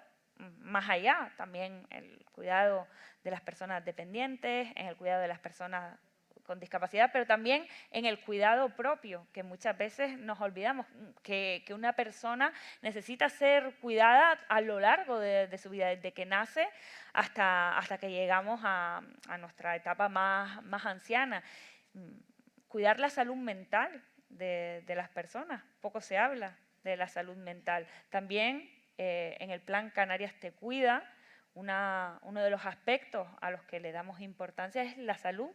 más allá, también el cuidado de las personas dependientes, en el cuidado de las personas con discapacidad, pero también en el cuidado propio, que muchas veces nos olvidamos que una persona necesita ser cuidada a lo largo de su vida, desde que nace hasta que llegamos a nuestra etapa más anciana. Cuidar la salud mental de las personas, poco se habla de la salud mental. También en el plan Canarias Te Cuida, uno de los aspectos a los que le damos importancia es la salud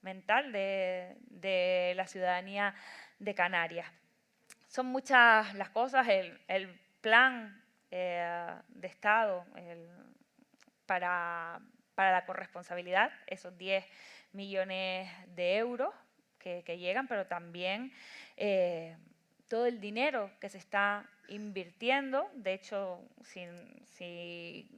mental de la ciudadanía de Canarias. Son muchas las cosas, el plan de Estado para la corresponsabilidad, esos 10 millones de euros que llegan, pero también todo el dinero que se está invirtiendo. De hecho, si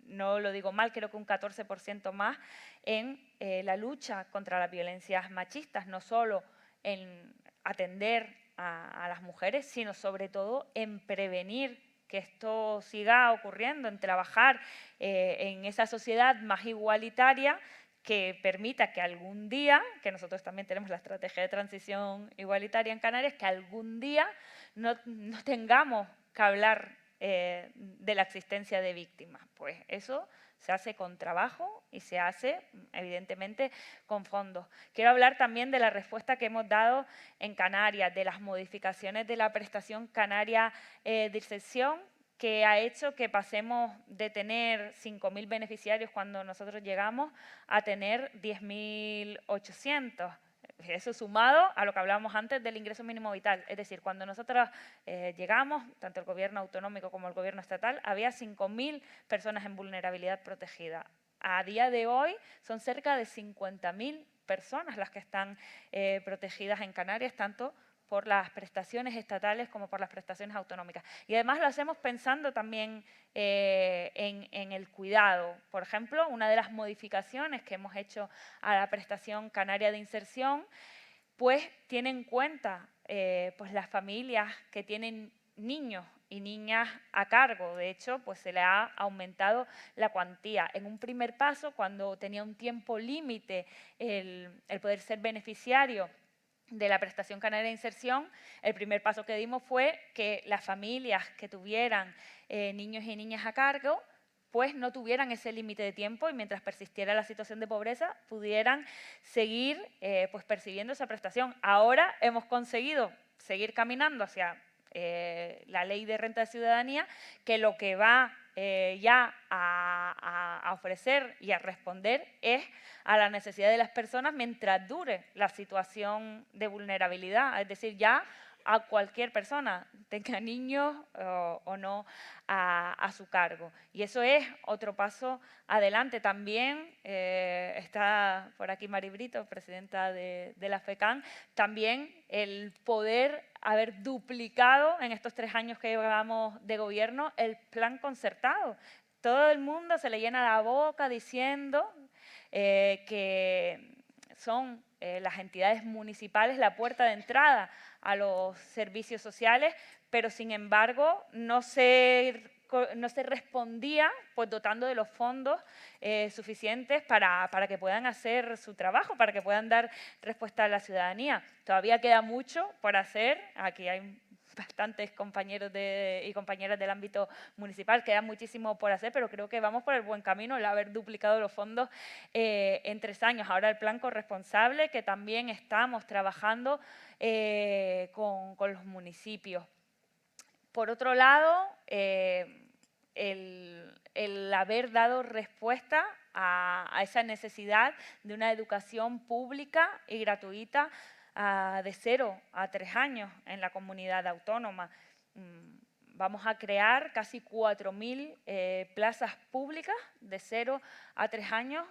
no lo digo mal, creo que un 14% más en la lucha contra las violencias machistas, no solo en atender a las mujeres, sino sobre todo en prevenir que esto siga ocurriendo, en trabajar en esa sociedad más igualitaria que permita que algún día, que nosotros también tenemos la estrategia de transición igualitaria en Canarias, que algún día no tengamos que hablar de la existencia de víctimas. Pues eso se hace con trabajo y se hace, evidentemente, con fondos. Quiero hablar también de la respuesta que hemos dado en Canarias, de las modificaciones de la prestación canaria de inserción, que ha hecho que pasemos de tener 5.000 beneficiarios cuando nosotros llegamos a tener 10.800. Eso sumado a lo que hablábamos antes del ingreso mínimo vital. Es decir, cuando nosotros llegamos, tanto el gobierno autonómico como el gobierno estatal, había 5.000 personas en vulnerabilidad protegida. A día de hoy son cerca de 50.000 personas las que están protegidas en Canarias, tanto por las prestaciones estatales como por las prestaciones autonómicas. Y además lo hacemos pensando también en el cuidado. Por ejemplo, una de las modificaciones que hemos hecho a la prestación canaria de inserción, pues tiene en cuenta pues las familias que tienen niños y niñas a cargo. De hecho, pues se le ha aumentado la cuantía. En un primer paso, cuando tenía un tiempo límite el poder ser beneficiario de la prestación canaria de inserción, el primer paso que dimos fue que las familias que tuvieran niños y niñas a cargo pues no tuvieran ese límite de tiempo y mientras persistiera la situación de pobreza pudieran seguir pues percibiendo esa prestación. Ahora hemos conseguido seguir caminando hacia la ley de renta de ciudadanía, que lo que va ya a ofrecer y a responder es a la necesidad de las personas mientras dure la situación de vulnerabilidad, es decir, ya a cualquier persona, tenga niños o no a su cargo. Y eso es otro paso adelante. También está por aquí Mari Brito, presidenta de la FECAN, también el poder haber duplicado en estos 3 años que llevamos de gobierno el plan concertado. Todo el mundo se le llena la boca diciendo que son las entidades municipales la puerta de entrada a los servicios sociales, pero sin embargo no se respondía pues dotando de los fondos suficientes para que puedan hacer su trabajo, para que puedan dar respuesta a la ciudadanía. Todavía queda mucho por hacer, aquí hay bastantes compañeros y compañeras del ámbito municipal, queda muchísimo por hacer, pero creo que vamos por el buen camino el haber duplicado los fondos en 3 años. Ahora el plan corresponsable, que también estamos trabajando con los municipios. Por otro lado, el haber dado respuesta a esa necesidad de una educación pública y gratuita de 0 a 3 años en la comunidad autónoma. Vamos a crear casi 4.000 plazas públicas de 0 a 3 años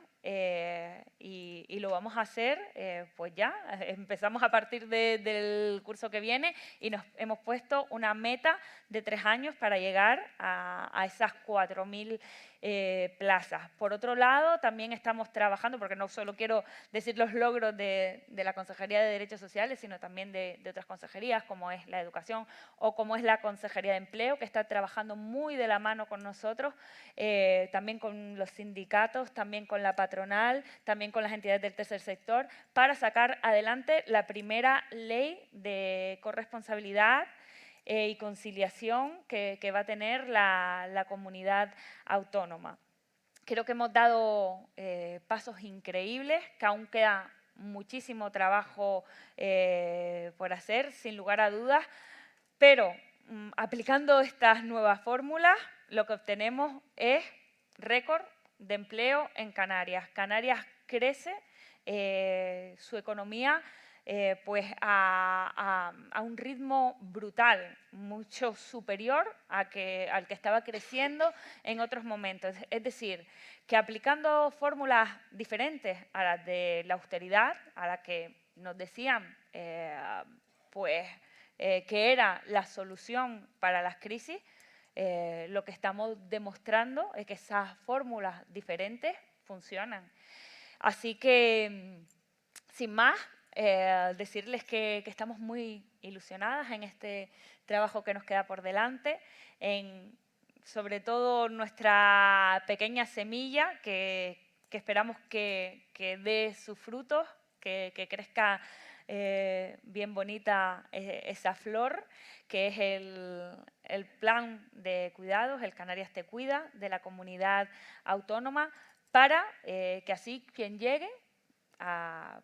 y lo vamos a hacer pues ya. Empezamos a partir del curso que viene y nos hemos puesto una meta de 3 años para llegar a esas 4.000 plazas. Por otro lado, también estamos trabajando, porque no solo quiero decir los logros de la Consejería de Derechos Sociales, sino también de otras consejerías, como es la Educación o como es la Consejería de Empleo, que está trabajando muy de la mano con nosotros, también con los sindicatos, también con la patronal, también con las entidades del tercer sector, para sacar adelante la primera ley de corresponsabilidad y conciliación que va a tener la comunidad autónoma. Creo que hemos dado pasos increíbles, que aún queda muchísimo trabajo por hacer, sin lugar a dudas, pero aplicando estas nuevas fórmulas, lo que obtenemos es récord de empleo en Canarias. Canarias crece su economía pues a un ritmo brutal, mucho superior al que estaba creciendo en otros momentos. Es decir, que aplicando fórmulas diferentes a las de la austeridad, a las que nos decían que era la solución para las crisis, lo que estamos demostrando es que esas fórmulas diferentes funcionan. Así que, sin más, decirles que estamos muy ilusionadas en este trabajo que nos queda por delante, en sobre todo nuestra pequeña semilla que esperamos que dé sus frutos, que crezca bien bonita esa flor, que es el plan de cuidados, el Canarias Te Cuida, de la comunidad autónoma, para que así quien llegue a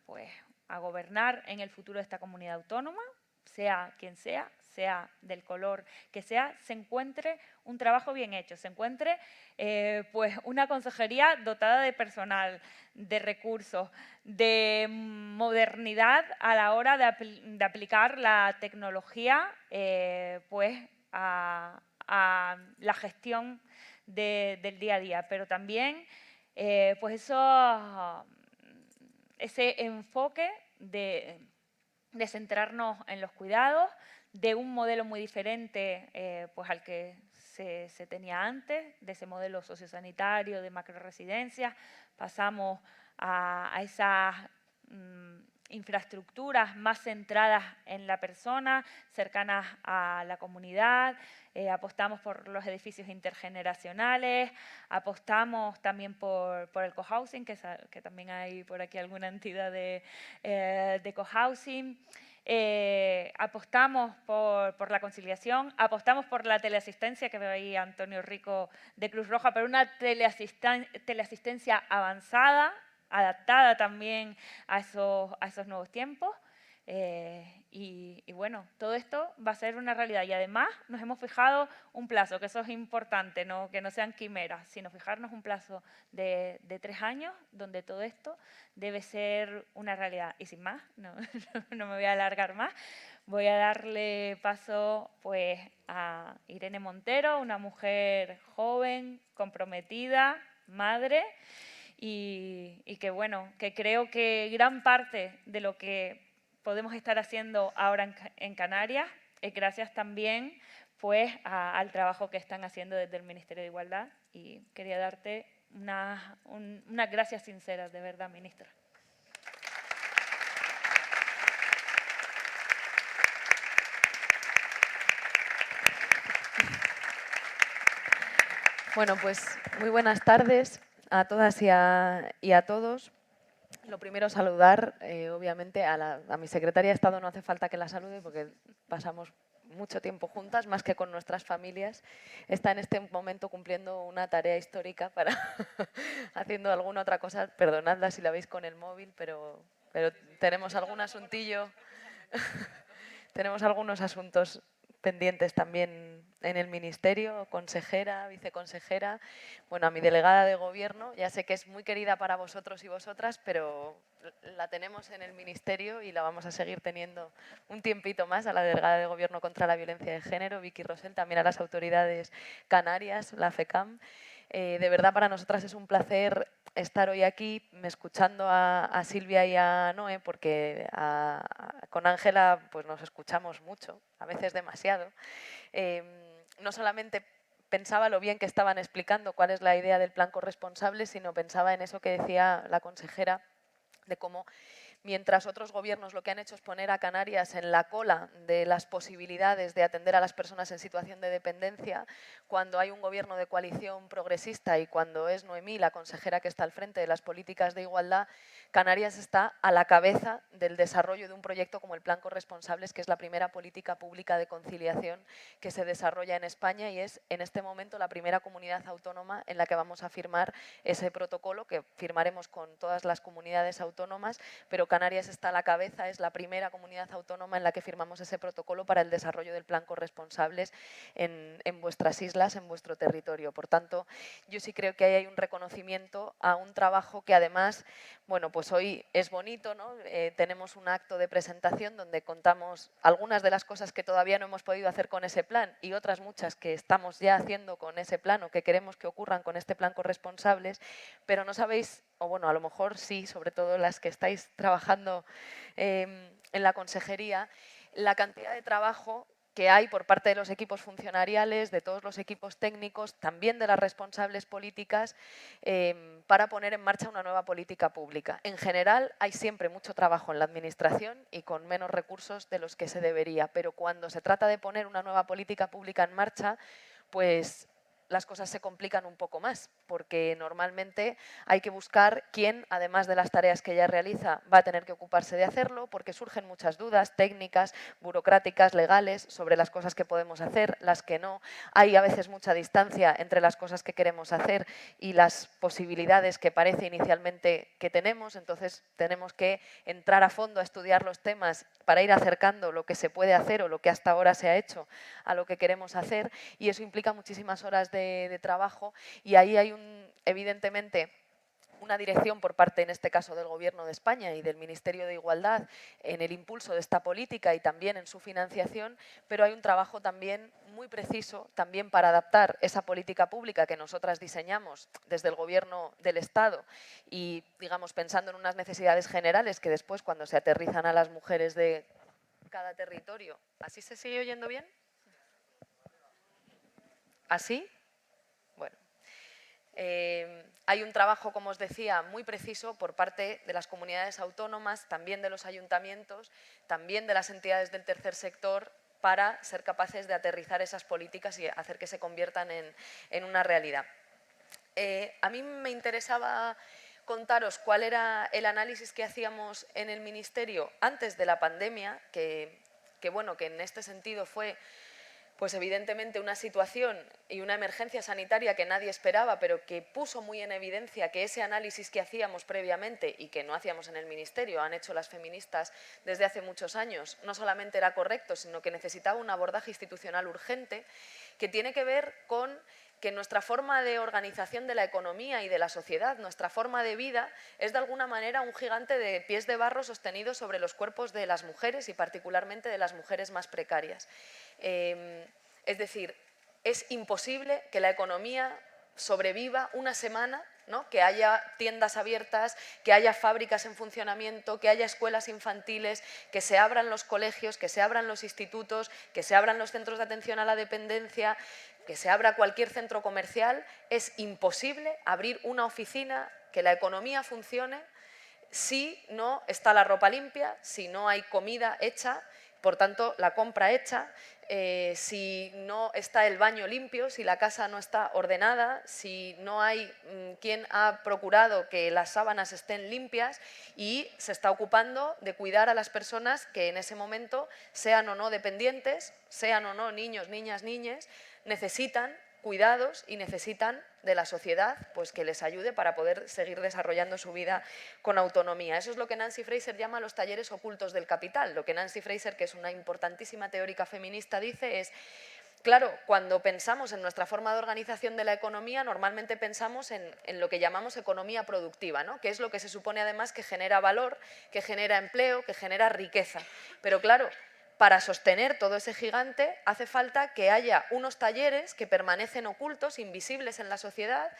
gobernar en el futuro de esta comunidad autónoma, sea quien sea del color que sea, se encuentre un trabajo bien hecho, se encuentre pues una consejería dotada de personal, de recursos, de modernidad a la hora de aplicar la tecnología pues a la gestión del día a día, pero también pues ese enfoque de centrarnos en los cuidados, de un modelo muy diferente pues al que se tenía antes, de ese modelo sociosanitario de macroresidencias, pasamos a esas infraestructuras más centradas en la persona, cercanas a la comunidad, apostamos por los edificios intergeneracionales, apostamos también por el cohousing, que también hay por aquí alguna entidad de cohousing, apostamos por la conciliación, apostamos por la teleasistencia, que veo ahí a Antonio Rico de Cruz Roja, pero una teleasistencia avanzada, adaptada también a esos nuevos tiempos. Y bueno, todo esto va a ser una realidad y además nos hemos fijado un plazo, que eso es importante, ¿no? Que no sean quimeras, sino fijarnos un plazo de 3 años donde todo esto debe ser una realidad. Y sin más, no me voy a alargar más, voy a darle paso pues a Irene Montero, una mujer joven, comprometida, madre, y que bueno, que creo que gran parte de lo que podemos estar haciendo ahora en Canarias es gracias también pues al trabajo que están haciendo desde el Ministerio de Igualdad, y quería darte unas gracias sinceras, de verdad, ministra. Bueno, pues muy buenas tardes a todas y a todos. Lo primero, saludar, obviamente, a mi secretaria de Estado. No hace falta que la salude porque pasamos mucho tiempo juntas, más que con nuestras familias. Está en este momento cumpliendo una tarea histórica para haciendo alguna otra cosa. Perdonadla si la veis con el móvil, pero tenemos algún asuntillo. Tenemos algunos asuntos pendientes también en el Ministerio, consejera, viceconsejera, bueno, a mi delegada de Gobierno. Ya sé que es muy querida para vosotros y vosotras, pero la tenemos en el Ministerio y la vamos a seguir teniendo un tiempito más, a la delegada de Gobierno contra la Violencia de Género, Vicky Rosell, también a las autoridades canarias, la FECAM. De verdad, para nosotras es un placer estar hoy aquí escuchando a Silvia y a Noé, porque con Ángela pues nos escuchamos mucho, a veces demasiado. No solamente pensaba lo bien que estaban explicando cuál es la idea del plan corresponsable, sino pensaba en eso que decía la consejera, de cómo mientras otros gobiernos lo que han hecho es poner a Canarias en la cola de las posibilidades de atender a las personas en situación de dependencia, cuando hay un gobierno de coalición progresista y cuando es Noemí la consejera que está al frente de las políticas de igualdad, Canarias está a la cabeza del desarrollo de un proyecto como el Plan Corresponsables, que es la primera política pública de conciliación que se desarrolla en España y es en este momento la primera comunidad autónoma en la que vamos a firmar ese protocolo, que firmaremos con todas las comunidades autónomas, pero Canarias está a la cabeza, es la primera comunidad autónoma en la que firmamos ese protocolo para el desarrollo del Plan Corresponsables en vuestras islas, en vuestro territorio. Por tanto, yo sí creo que ahí hay un reconocimiento a un trabajo que además, bueno, pues hoy es bonito, ¿no? Tenemos un acto de presentación donde contamos algunas de las cosas que todavía no hemos podido hacer con ese plan y otras muchas que estamos ya haciendo con ese plan o que queremos que ocurran con este Plan Corresponsables, pero no sabéis, o bueno, a lo mejor sí, sobre todo las que estáis trabajando en la consejería, la cantidad de trabajo que hay por parte de los equipos funcionariales, de todos los equipos técnicos, también de las responsables políticas, para poner en marcha una nueva política pública. En general, hay siempre mucho trabajo en la administración y con menos recursos de los que se debería, pero cuando se trata de poner una nueva política pública en marcha, pues las cosas se complican un poco más, porque normalmente hay que buscar quién, además de las tareas que ya realiza, va a tener que ocuparse de hacerlo, porque surgen muchas dudas técnicas, burocráticas, legales, sobre las cosas que podemos hacer, las que no. Hay a veces mucha distancia entre las cosas que queremos hacer y las posibilidades que parece inicialmente que tenemos, entonces tenemos que entrar a fondo a estudiar los temas para ir acercando lo que se puede hacer o lo que hasta ahora se ha hecho a lo que queremos hacer, y eso implica muchísimas horas de trabajo, y ahí hay evidentemente una dirección por parte, en este caso, del Gobierno de España y del Ministerio de Igualdad en el impulso de esta política y también en su financiación, pero hay un trabajo también muy preciso también para adaptar esa política pública que nosotras diseñamos desde el Gobierno del Estado y, digamos, pensando en unas necesidades generales que después, cuando se aterrizan a las mujeres de cada territorio. ¿Así se sigue oyendo bien? ¿Así? Bueno. Hay un trabajo, como os decía, muy preciso por parte de las comunidades autónomas, también de los ayuntamientos, también de las entidades del tercer sector, para ser capaces de aterrizar esas políticas y hacer que se conviertan en una realidad. A mí me interesaba contaros cuál era el análisis que hacíamos en el Ministerio antes de la pandemia, que en este sentido fue, pues evidentemente, una situación y una emergencia sanitaria que nadie esperaba, pero que puso muy en evidencia que ese análisis que hacíamos previamente y que no hacíamos en el Ministerio, han hecho las feministas desde hace muchos años, no solamente era correcto, sino que necesitaba un abordaje institucional urgente, que tiene que ver con que nuestra forma de organización de la economía y de la sociedad, nuestra forma de vida, es de alguna manera un gigante de pies de barro sostenido sobre los cuerpos de las mujeres y particularmente de las mujeres más precarias. Es decir, es imposible que la economía sobreviva una semana, ¿no? Que haya tiendas abiertas, que haya fábricas en funcionamiento, que haya escuelas infantiles, que se abran los colegios, que se abran los institutos, que se abran los centros de atención a la dependencia, que se abra cualquier centro comercial. Es imposible abrir una oficina, que la economía funcione, si no está la ropa limpia, si no hay comida hecha, por tanto la compra hecha, si no está el baño limpio, si la casa no está ordenada, si no hay quien ha procurado que las sábanas estén limpias y se está ocupando de cuidar a las personas que en ese momento, sean o no dependientes, sean o no niños, niñas, niñes, necesitan cuidados y necesitan de la sociedad, pues, que les ayude para poder seguir desarrollando su vida con autonomía. Eso es lo que Nancy Fraser llama los talleres ocultos del capital. Lo que Nancy Fraser, que es una importantísima teórica feminista, dice es: claro, cuando pensamos en nuestra forma de organización de la economía, normalmente pensamos en lo que llamamos economía productiva, ¿no? Que es lo que se supone además que genera valor, que genera empleo, que genera riqueza. Pero claro, para sostener todo ese gigante hace falta que haya unos talleres que permanecen ocultos, invisibles en la sociedad,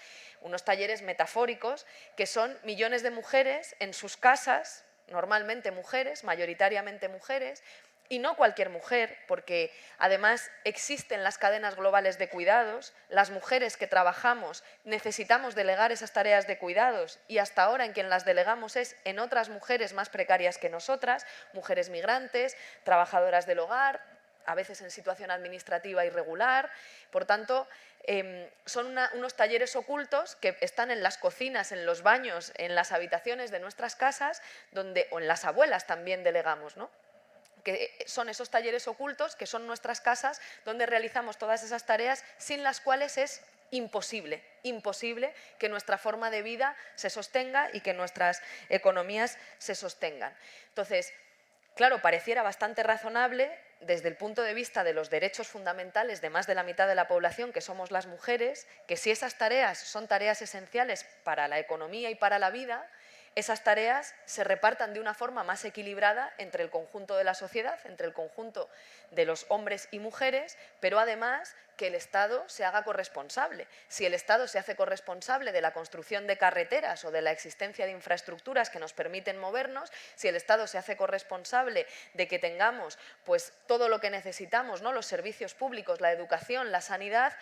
unos talleres metafóricos, que son millones de mujeres en sus casas, normalmente mujeres, mayoritariamente mujeres, y no cualquier mujer, porque además existen las cadenas globales de cuidados, las mujeres que trabajamos necesitamos delegar esas tareas de cuidados y hasta ahora en quien las delegamos es en otras mujeres más precarias que nosotras, mujeres migrantes, trabajadoras del hogar, a veces en situación administrativa irregular. Por tanto, son unos talleres ocultos que están en las cocinas, en los baños, en las habitaciones de nuestras casas, donde, o en las abuelas también delegamos, ¿no? Que son esos talleres ocultos, que son nuestras casas, donde realizamos todas esas tareas sin las cuales es imposible que nuestra forma de vida se sostenga y que nuestras economías se sostengan. Entonces, claro, pareciera bastante razonable desde el punto de vista de los derechos fundamentales de más de la mitad de la población, que somos las mujeres, que si esas tareas son tareas esenciales para la economía y para la vida, esas tareas se repartan de una forma más equilibrada entre el conjunto de la sociedad, entre el conjunto de los hombres y mujeres, pero además que el Estado se haga corresponsable. Si el Estado se hace corresponsable de la construcción de carreteras o de la existencia de infraestructuras que nos permiten movernos, si el Estado se hace corresponsable de que tengamos pues, todo lo que necesitamos, ¿no? Los servicios públicos, la educación, la sanidad,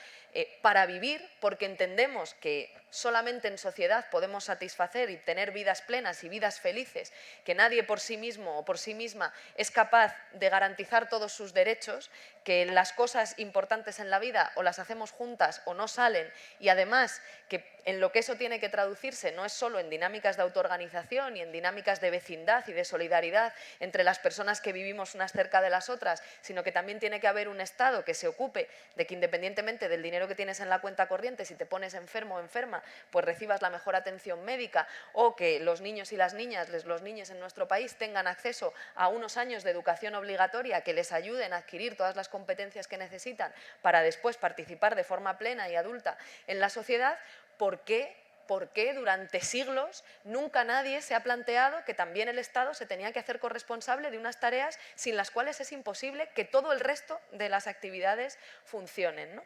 para vivir, porque entendemos que solamente en sociedad podemos satisfacer y tener vidas plenas y vidas felices, que nadie por sí mismo o por sí misma es capaz de garantizar todos sus derechos, que las cosas importantes en la vida o las hacemos juntas o no salen, y además que en lo que eso tiene que traducirse no es solo en dinámicas de autoorganización y en dinámicas de vecindad y de solidaridad entre las personas que vivimos unas cerca de las otras, sino que también tiene que haber un Estado que se ocupe de que independientemente del dinero que tienes en la cuenta corriente, si te pones enfermo o enferma, pues recibas la mejor atención médica, o que los niños y las niñas, los niños en nuestro país tengan acceso a unos años de educación obligatoria que les ayuden a adquirir todas las competencias que necesitan para después participar de forma plena y adulta en la sociedad. ¿Por qué durante siglos nunca nadie se ha planteado que también el Estado se tenía que hacer corresponsable de unas tareas sin las cuales es imposible que todo el resto de las actividades funcionen, ¿no?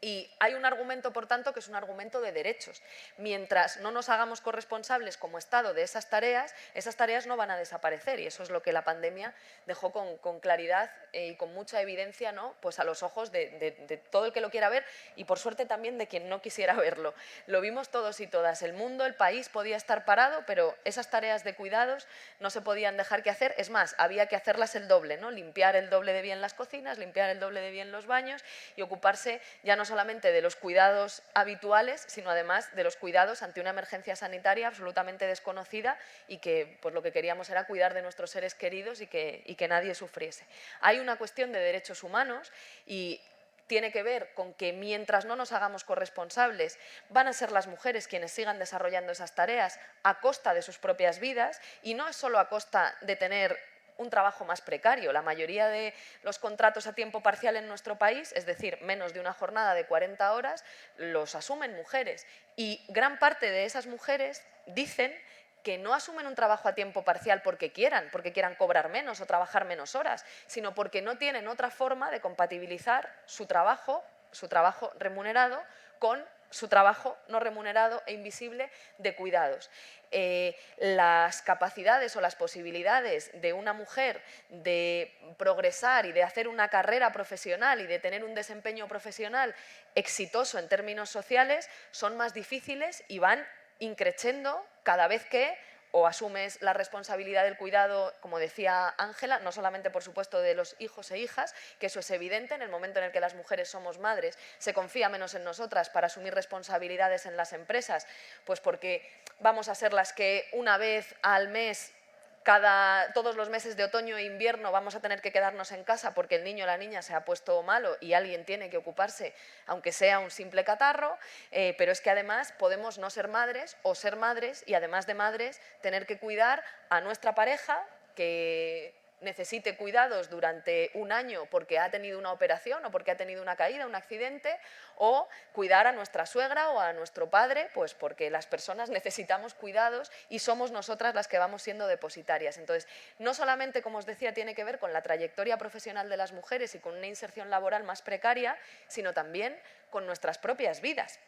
Y hay un argumento, por tanto, que es un argumento de derechos. Mientras no nos hagamos corresponsables como Estado de esas tareas no van a desaparecer, y eso es lo que la pandemia dejó con claridad y con mucha evidencia, ¿no? Pues a los ojos de todo el que lo quiera ver y, por suerte, también de quien no quisiera verlo. Lo vimos todos y todas. El mundo, el país podía estar parado, pero esas tareas de cuidados no se podían dejar que hacer. Es más, había que hacerlas el doble, ¿no? Limpiar el doble de bien las cocinas, limpiar el doble de bien los baños y ocuparse ya no solamente de los cuidados habituales, sino además de los cuidados ante una emergencia sanitaria absolutamente desconocida y que pues, lo que queríamos era cuidar de nuestros seres queridos y que nadie sufriese. Hay una cuestión de derechos humanos y tiene que ver con que mientras no nos hagamos corresponsables van a ser las mujeres quienes sigan desarrollando esas tareas a costa de sus propias vidas, y no es solo a costa de tener un trabajo más precario. La mayoría de los contratos a tiempo parcial en nuestro país, es decir, menos de una jornada de 40 horas, los asumen mujeres. Y gran parte de esas mujeres dicen que no asumen un trabajo a tiempo parcial porque quieran cobrar menos o trabajar menos horas, sino porque no tienen otra forma de compatibilizar su trabajo remunerado con su trabajo no remunerado e invisible de cuidados. Las capacidades o las posibilidades de una mujer de progresar y de hacer una carrera profesional y de tener un desempeño profesional exitoso en términos sociales son más difíciles y van increciendo cada vez que o asumes la responsabilidad del cuidado, como decía Ángela, no solamente, por supuesto, de los hijos e hijas, que eso es evidente, en el momento en el que las mujeres somos madres, se confía menos en nosotras para asumir responsabilidades en las empresas, pues porque vamos a ser las que una vez al mes, todos los meses de otoño e invierno vamos a tener que quedarnos en casa porque el niño o la niña se ha puesto malo y alguien tiene que ocuparse, aunque sea un simple catarro, pero es que además podemos no ser madres o ser madres y además de madres tener que cuidar a nuestra pareja que necesite cuidados durante un año porque ha tenido una operación o porque ha tenido una caída, un accidente, o cuidar a nuestra suegra o a nuestro padre, pues porque las personas necesitamos cuidados y somos nosotras las que vamos siendo depositarias. Entonces, no solamente, como os decía, tiene que ver con la trayectoria profesional de las mujeres y con una inserción laboral más precaria, sino también con nuestras propias vidas.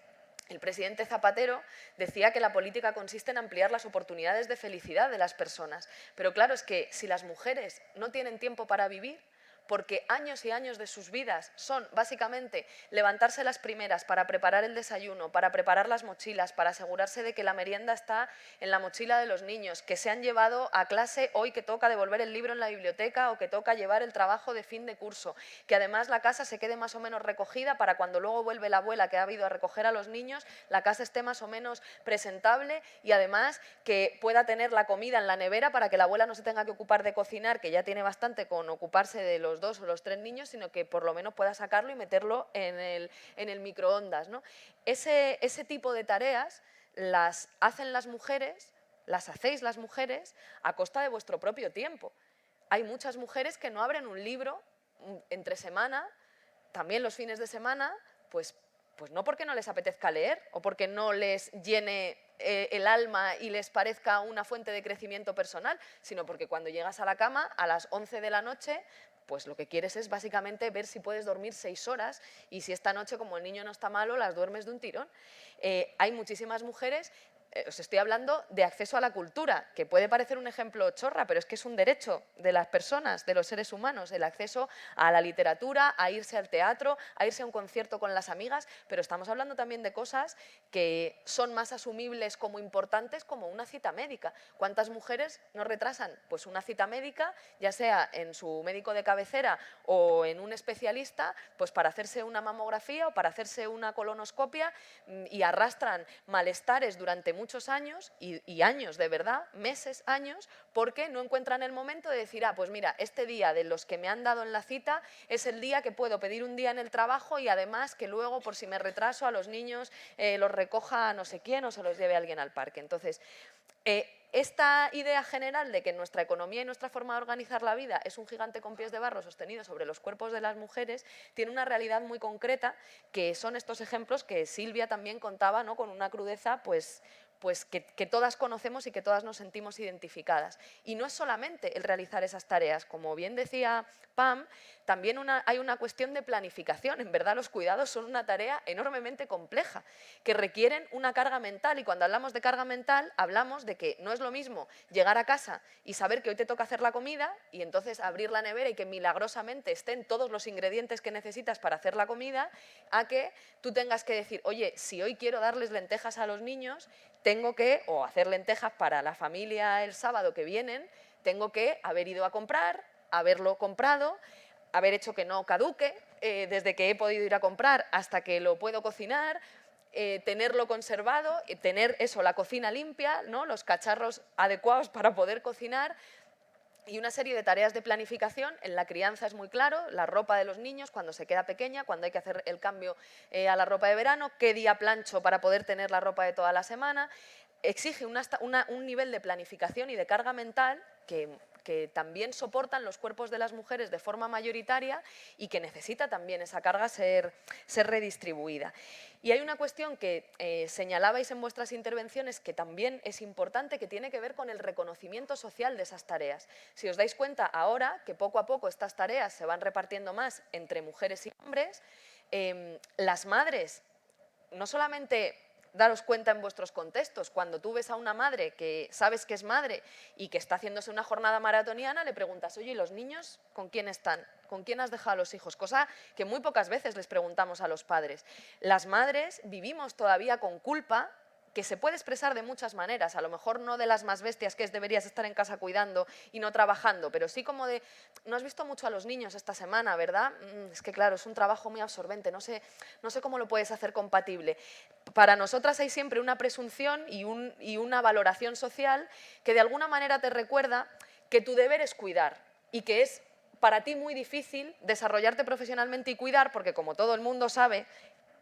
El presidente Zapatero decía que la política consiste en ampliar las oportunidades de felicidad de las personas. Pero claro, es que si las mujeres no tienen tiempo para vivir, porque años y años de sus vidas son básicamente levantarse las primeras para preparar el desayuno, para preparar las mochilas, para asegurarse de que la merienda está en la mochila de los niños, que se han llevado a clase hoy que toca devolver el libro en la biblioteca o que toca llevar el trabajo de fin de curso, que además la casa se quede más o menos recogida para cuando luego vuelve la abuela que ha ido a recoger a los niños, la casa esté más o menos presentable y además que pueda tener la comida en la nevera para que la abuela no se tenga que ocupar de cocinar, que ya tiene bastante con ocuparse de los 2 o los 3 niños, sino que por lo menos pueda sacarlo y meterlo en el microondas, ¿no? Ese tipo de tareas las hacen las mujeres, las hacéis las mujeres a costa de vuestro propio tiempo. Hay muchas mujeres que no abren un libro entre semana, también los fines de semana, pues no porque no les apetezca leer o porque no les llene el alma y les parezca una fuente de crecimiento personal, sino porque cuando llegas a la cama a las 11 de la noche, pues lo que quieres es básicamente ver si puedes dormir 6 horas y si esta noche, como el niño no está malo, las duermes de un tirón. Hay muchísimas mujeres, os estoy hablando de acceso a la cultura, que puede parecer un ejemplo chorra, pero es que es un derecho de las personas, de los seres humanos, el acceso a la literatura, a irse al teatro, a irse a un concierto con las amigas, pero estamos hablando también de cosas que son más asumibles como importantes como una cita médica. ¿Cuántas mujeres no retrasan? Pues una cita médica, ya sea en su médico de cabecera o en un especialista, pues para hacerse una mamografía o para hacerse una colonoscopia y arrastran malestares durante muchos años y años de verdad, meses, años, porque no encuentran el momento de decir, pues mira, este día de los que me han dado en la cita es el día que puedo pedir un día en el trabajo y además que luego, por si me retraso, a los niños los recoja no sé quién o se los lleve alguien al parque. Entonces, esta idea general de que nuestra economía y nuestra forma de organizar la vida es un gigante con pies de barro sostenido sobre los cuerpos de las mujeres tiene una realidad muy concreta, que son estos ejemplos que Silvia también contaba, ¿no?, con una crudeza pues que todas conocemos y que todas nos sentimos identificadas. Y no es solamente el realizar esas tareas, como bien decía Pam, también hay una cuestión de planificación. En verdad, los cuidados son una tarea enormemente compleja, que requieren una carga mental, y cuando hablamos de carga mental, hablamos de que no es lo mismo llegar a casa y saber que hoy te toca hacer la comida, y entonces abrir la nevera y que milagrosamente estén todos los ingredientes que necesitas para hacer la comida, a que tú tengas que decir, oye, si hoy quiero darles lentejas a los niños, tengo que, o hacer lentejas para la familia el sábado que vienen, tengo que haber ido a comprar, haberlo comprado, haber hecho que no caduque, desde que he podido ir a comprar hasta que lo puedo cocinar, tenerlo conservado, tener eso, la cocina limpia, ¿no?, los cacharros adecuados para poder cocinar, y una serie de tareas de planificación. En la crianza es muy claro, la ropa de los niños cuando se queda pequeña, cuando hay que hacer el cambio a la ropa de verano, qué día plancho para poder tener la ropa de toda la semana. Exige un nivel de planificación y de carga mental que también soportan los cuerpos de las mujeres de forma mayoritaria y que necesita también esa carga ser redistribuida. Y hay una cuestión que señalabais en vuestras intervenciones que también es importante, que tiene que ver con el reconocimiento social de esas tareas. Si os dais cuenta ahora que poco a poco estas tareas se van repartiendo más entre mujeres y hombres, las madres, no solamente daros cuenta en vuestros contextos, cuando tú ves a una madre que sabes que es madre y que está haciéndose una jornada maratoniana, le preguntas, oye, ¿y los niños con quién están? ¿Con quién has dejado a los hijos? Cosa que muy pocas veces les preguntamos a los padres. Las madres vivimos todavía con culpa, que se puede expresar de muchas maneras, a lo mejor no de las más bestias, que es deberías estar en casa cuidando y no trabajando, pero sí como de, no has visto mucho a los niños esta semana, ¿verdad? Es que claro, es un trabajo muy absorbente, no sé cómo lo puedes hacer compatible. Para nosotras hay siempre una presunción y una valoración social que de alguna manera te recuerda que tu deber es cuidar y que es para ti muy difícil desarrollarte profesionalmente y cuidar, porque como todo el mundo sabe,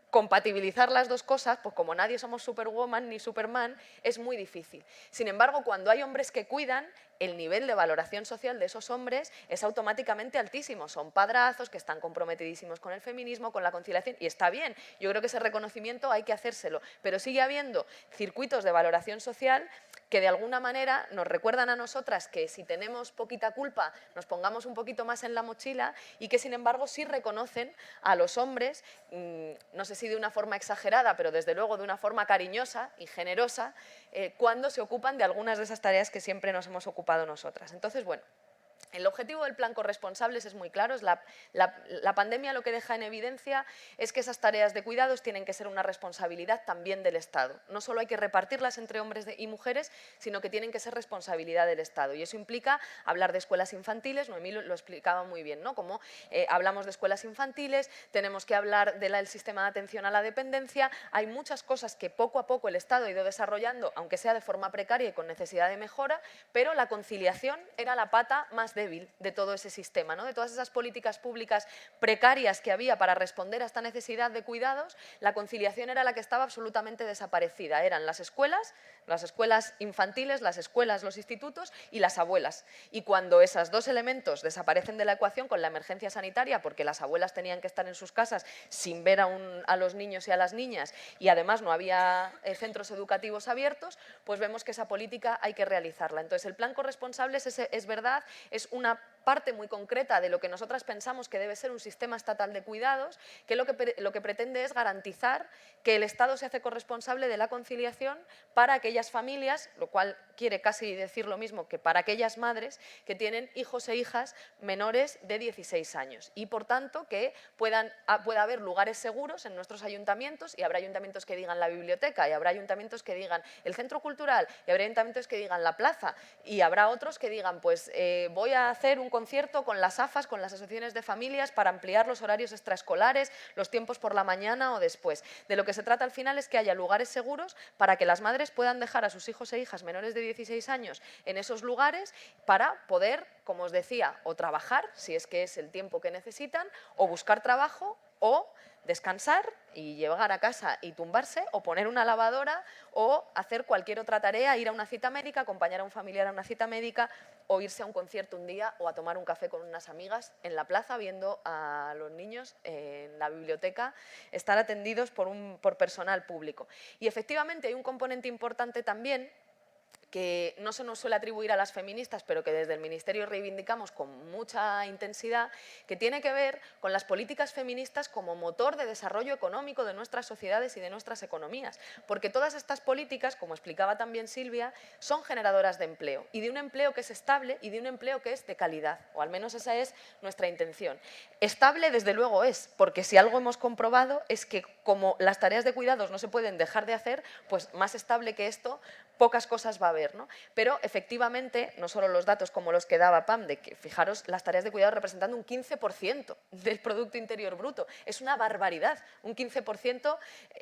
compatibilizar las dos cosas, pues como nadie somos Superwoman ni Superman, es muy difícil. Sin embargo, cuando hay hombres que cuidan, el nivel de valoración social de esos hombres es automáticamente altísimo. Son padrazos que están comprometidísimos con el feminismo, con la conciliación, y está bien. Yo creo que ese reconocimiento hay que hacérselo, pero sigue habiendo circuitos de valoración social que de alguna manera nos recuerdan a nosotras que si tenemos poquita culpa nos pongamos un poquito más en la mochila, y que sin embargo sí reconocen a los hombres, no sé si de una forma exagerada, pero desde luego de una forma cariñosa y generosa, cuando se ocupan de algunas de esas tareas que siempre nos hemos ocupado nosotras. Entonces, bueno, el objetivo del plan corresponsables es muy claro. La pandemia lo que deja en evidencia es que esas tareas de cuidados tienen que ser una responsabilidad también del Estado. No solo hay que repartirlas entre hombres y mujeres, sino que tienen que ser responsabilidad del Estado. Y eso implica hablar de escuelas infantiles. Noemí lo explicaba muy bien, ¿no? Como hablamos de escuelas infantiles, tenemos que hablar del sistema de atención a la dependencia. Hay muchas cosas que poco a poco el Estado ha ido desarrollando, aunque sea de forma precaria y con necesidad de mejora, pero la conciliación era la pata más débil de todo ese sistema, ¿no? De todas esas políticas públicas precarias que había para responder a esta necesidad de cuidados. La conciliación era la que estaba absolutamente desaparecida. Eran las escuelas infantiles, las escuelas, los institutos y las abuelas. Y cuando esos dos elementos desaparecen de la ecuación con la emergencia sanitaria, porque las abuelas tenían que estar en sus casas sin ver a los niños y a las niñas, y además no había centros educativos abiertos, pues vemos que esa política hay que realizarla. Entonces, el plan corresponsables es verdad, es una parte muy concreta de lo que nosotras pensamos que debe ser un sistema estatal de cuidados, que lo que pretende es garantizar que el Estado se hace corresponsable de la conciliación para aquellas familias, lo cual quiere casi decir lo mismo que para aquellas madres que tienen hijos e hijas menores de 16 años. Y por tanto que pueda haber lugares seguros en nuestros ayuntamientos, y habrá ayuntamientos que digan la biblioteca, y habrá ayuntamientos que digan el centro cultural, y habrá ayuntamientos que digan la plaza, y habrá otros que digan pues voy a hacer un concierto con las AFAs, con las asociaciones de familias, para ampliar los horarios extraescolares, los tiempos por la mañana o después. De lo que se trata al final es que haya lugares seguros para que las madres puedan dejar a sus hijos e hijas menores de 16 años en esos lugares para poder, como os decía, o trabajar, si es que es el tiempo que necesitan, o buscar trabajo, o descansar y llegar a casa y tumbarse, o poner una lavadora, o hacer cualquier otra tarea, ir a una cita médica, acompañar a un familiar a una cita médica, o irse a un concierto un día, o a tomar un café con unas amigas en la plaza viendo a los niños en la biblioteca, estar atendidos por personal público. Y efectivamente hay un componente importante también que no se nos suele atribuir a las feministas, pero que desde el Ministerio reivindicamos con mucha intensidad, que tiene que ver con las políticas feministas como motor de desarrollo económico de nuestras sociedades y de nuestras economías. Porque todas estas políticas, como explicaba también Silvia, son generadoras de empleo, y de un empleo que es estable y de un empleo que es de calidad, o al menos esa es nuestra intención. Estable desde luego es, porque si algo hemos comprobado es que como las tareas de cuidados no se pueden dejar de hacer, pues más estable que esto pocas cosas va a haber, ¿no? Pero efectivamente, no solo los datos como los que daba Pam, de que fijaros las tareas de cuidado representando un 15% del Producto Interior Bruto, es una barbaridad, un 15%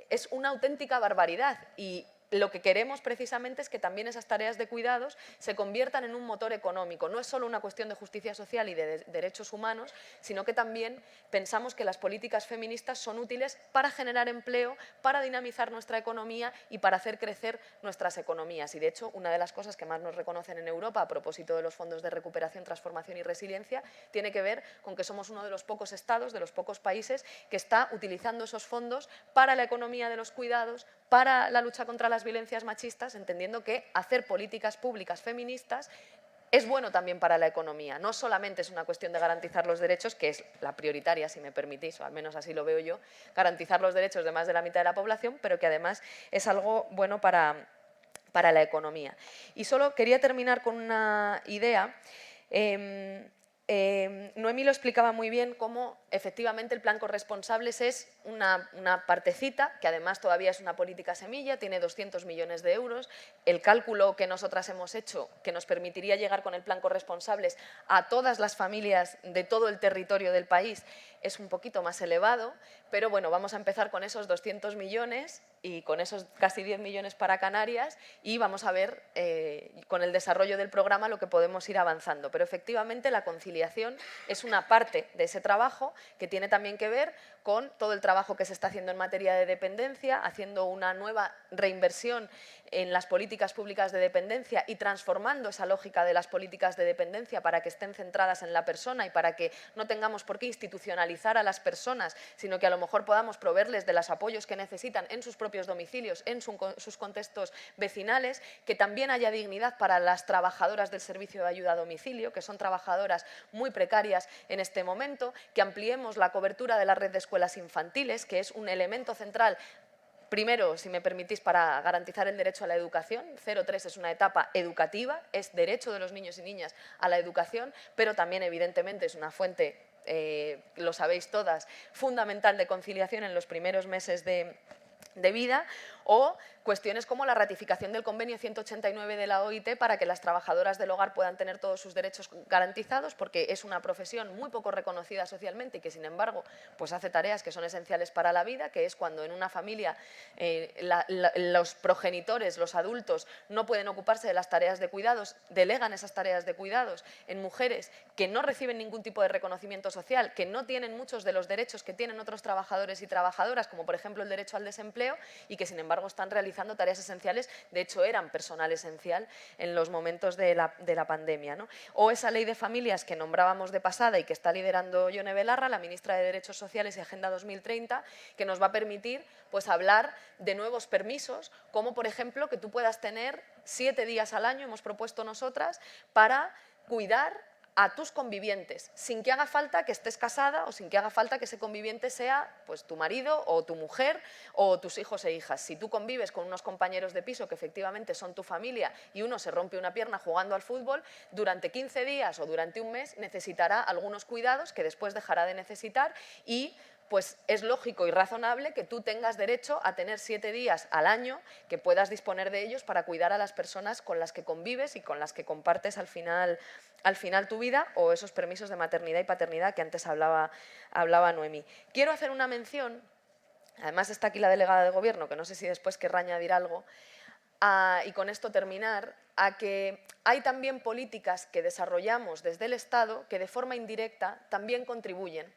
es una auténtica barbaridad, y lo que queremos precisamente es que también esas tareas de cuidados se conviertan en un motor económico. No es solo una cuestión de justicia social y de derechos humanos, sino que también pensamos que las políticas feministas son útiles para generar empleo, para dinamizar nuestra economía y para hacer crecer nuestras economías. Y de hecho, una de las cosas que más nos reconocen en Europa a propósito de los fondos de recuperación, transformación y resiliencia tiene que ver con que somos uno de los pocos estados, de los pocos países que está utilizando esos fondos para la economía de los cuidados, para la lucha contra las violencias machistas, entendiendo que hacer políticas públicas feministas es bueno también para la economía. No solamente es una cuestión de garantizar los derechos, que es la prioritaria, si me permitís, o al menos así lo veo yo, garantizar los derechos de más de la mitad de la población, pero que además es algo bueno para la economía. Y solo quería terminar con una idea. Noemí lo explicaba muy bien, cómo efectivamente el plan corresponsables es una partecita, que además todavía es una política semilla, tiene 200 millones de euros. El cálculo que nosotras hemos hecho, que nos permitiría llegar con el plan corresponsables a todas las familias de todo el territorio del país, es un poquito más elevado, pero bueno, vamos a empezar con esos 200 millones y con esos casi 10 millones para Canarias, y vamos a ver con el desarrollo del programa lo que podemos ir avanzando. Pero efectivamente la conciliación es una parte de ese trabajo, que tiene también que ver con todo el trabajo que se está haciendo en materia de dependencia, haciendo una nueva reinversión en las políticas públicas de dependencia y transformando esa lógica de las políticas de dependencia para que estén centradas en la persona y para que no tengamos por qué institucionalizar a las personas, sino que a lo mejor podamos proveerles de los apoyos que necesitan en sus propios domicilios, en sus contextos vecinales, que también haya dignidad para las trabajadoras del servicio de ayuda a domicilio, que son trabajadoras muy precarias en este momento, que ampliemos la cobertura de la red de escuelas infantiles, que es un elemento central. Primero, si me permitís, para garantizar el derecho a la educación. 0-3 es una etapa educativa, es derecho de los niños y niñas a la educación, pero también evidentemente es una fuente, lo sabéis todas, fundamental de conciliación en los primeros meses de vida, o cuestiones como la ratificación del convenio 189 de la OIT para que las trabajadoras del hogar puedan tener todos sus derechos garantizados, porque es una profesión muy poco reconocida socialmente y que, sin embargo, pues hace tareas que son esenciales para la vida, que es cuando en una familia los progenitores, los adultos, no pueden ocuparse de las tareas de cuidados, delegan esas tareas de cuidados en mujeres que no reciben ningún tipo de reconocimiento social, que no tienen muchos de los derechos que tienen otros trabajadores y trabajadoras, como por ejemplo el derecho al desempleo, y que sin embargo están realizando tareas esenciales, de hecho eran personal esencial en los momentos de la pandemia, ¿no? O esa ley de familias que nombrábamos de pasada y que está liderando Yone Belarra, la ministra de Derechos Sociales y Agenda 2030, que nos va a permitir pues hablar de nuevos permisos, como por ejemplo que tú puedas tener 7 días al año, hemos propuesto nosotras, para cuidar a tus convivientes, sin que haga falta que estés casada o sin que haga falta que ese conviviente sea pues, tu marido o tu mujer o tus hijos e hijas. Si tú convives con unos compañeros de piso que efectivamente son tu familia y uno se rompe una pierna jugando al fútbol, durante 15 días o durante un mes necesitará algunos cuidados que después dejará de necesitar y pues es lógico y razonable que tú tengas derecho a tener 7 días al año que puedas disponer de ellos para cuidar a las personas con las que convives y con las que compartes al final tu vida, o esos permisos de maternidad y paternidad que antes hablaba Noemí. Quiero hacer una mención, además está aquí la delegada de Gobierno, que no sé si después querrá añadir algo, y con esto terminar, a que hay también políticas que desarrollamos desde el Estado que de forma indirecta también contribuyen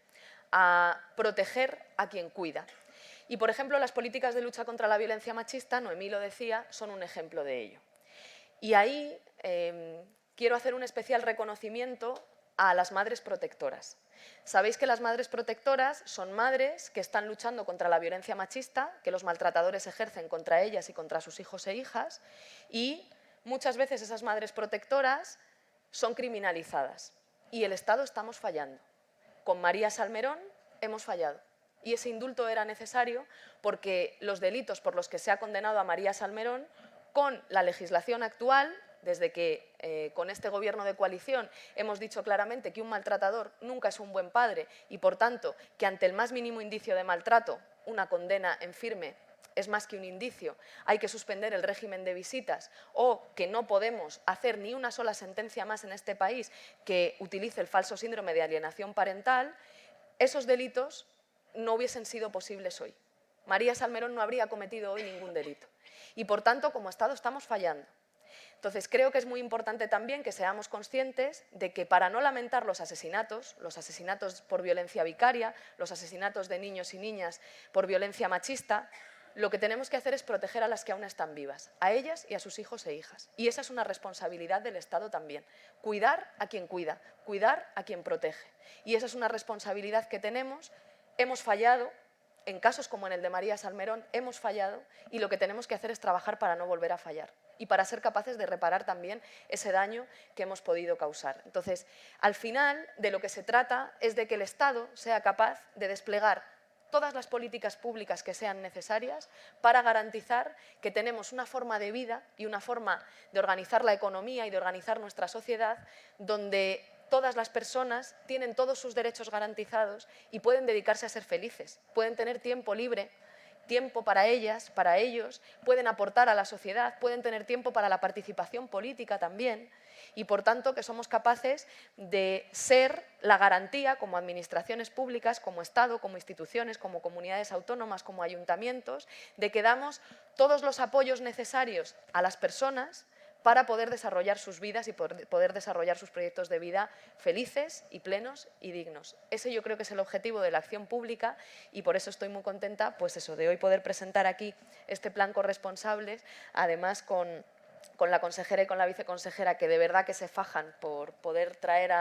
a proteger a quien cuida. Y, por ejemplo, las políticas de lucha contra la violencia machista, Noemí lo decía, son un ejemplo de ello. Y ahí quiero hacer un especial reconocimiento a las madres protectoras. Sabéis que las madres protectoras son madres que están luchando contra la violencia machista, que los maltratadores ejercen contra ellas y contra sus hijos e hijas, y muchas veces esas madres protectoras son criminalizadas. Y el Estado estamos fallando. Con María Salmerón hemos fallado y ese indulto era necesario porque los delitos por los que se ha condenado a María Salmerón, con la legislación actual, desde que con este gobierno de coalición hemos dicho claramente que un maltratador nunca es un buen padre y, por tanto, que ante el más mínimo indicio de maltrato, una condena en firme es más que un indicio, hay que suspender el régimen de visitas, o que no podemos hacer ni una sola sentencia más en este país que utilice el falso síndrome de alienación parental, esos delitos no hubiesen sido posibles hoy. María Salmerón no habría cometido hoy ningún delito. Y, por tanto, como Estado estamos fallando. Entonces, creo que es muy importante también que seamos conscientes de que para no lamentar los asesinatos por violencia vicaria, los asesinatos de niños y niñas por violencia machista, lo que tenemos que hacer es proteger a las que aún están vivas, a ellas y a sus hijos e hijas. Y esa es una responsabilidad del Estado también. Cuidar a quien cuida, cuidar a quien protege. Y esa es una responsabilidad que tenemos. Hemos fallado, en casos como en el de María Salmerón, hemos fallado y lo que tenemos que hacer es trabajar para no volver a fallar y para ser capaces de reparar también ese daño que hemos podido causar. Entonces, al final, de lo que se trata es de que el Estado sea capaz de desplegar todas las políticas públicas que sean necesarias para garantizar que tenemos una forma de vida y una forma de organizar la economía y de organizar nuestra sociedad donde todas las personas tienen todos sus derechos garantizados y pueden dedicarse a ser felices, pueden tener tiempo libre, tiempo para ellas, para ellos, pueden aportar a la sociedad, pueden tener tiempo para la participación política también, y por tanto que somos capaces de ser la garantía como administraciones públicas, como Estado, como instituciones, como comunidades autónomas, como ayuntamientos, de que damos todos los apoyos necesarios a las personas para poder desarrollar sus vidas y poder desarrollar sus proyectos de vida felices y plenos y dignos. Ese yo creo que es el objetivo de la acción pública y por eso estoy muy contenta, pues eso, de hoy poder presentar aquí este plan Corresponsables, además con la consejera y con la viceconsejera, que de verdad que se fajan por poder traer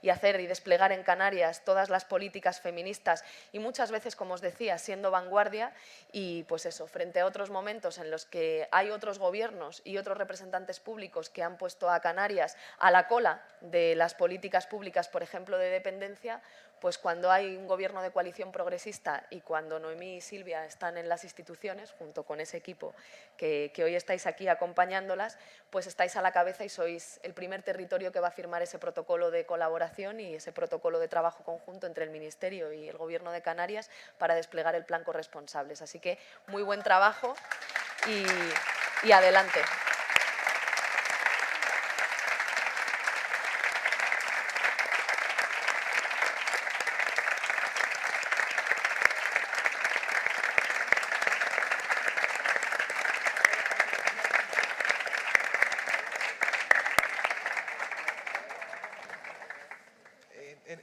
y hacer y desplegar en Canarias todas las políticas feministas y muchas veces, como os decía, siendo vanguardia. Y pues eso, frente a otros momentos en los que hay otros gobiernos y otros representantes públicos que han puesto a Canarias a la cola de las políticas públicas, por ejemplo, de dependencia, pues cuando hay un gobierno de coalición progresista y cuando Noemí y Silvia están en las instituciones, junto con ese equipo que hoy estáis aquí acompañándolas, pues estáis a la cabeza y sois el primer territorio que va a firmar ese protocolo de colaboración y ese protocolo de trabajo conjunto entre el Ministerio y el Gobierno de Canarias para desplegar el plan Corresponsables. Así que muy buen trabajo y adelante.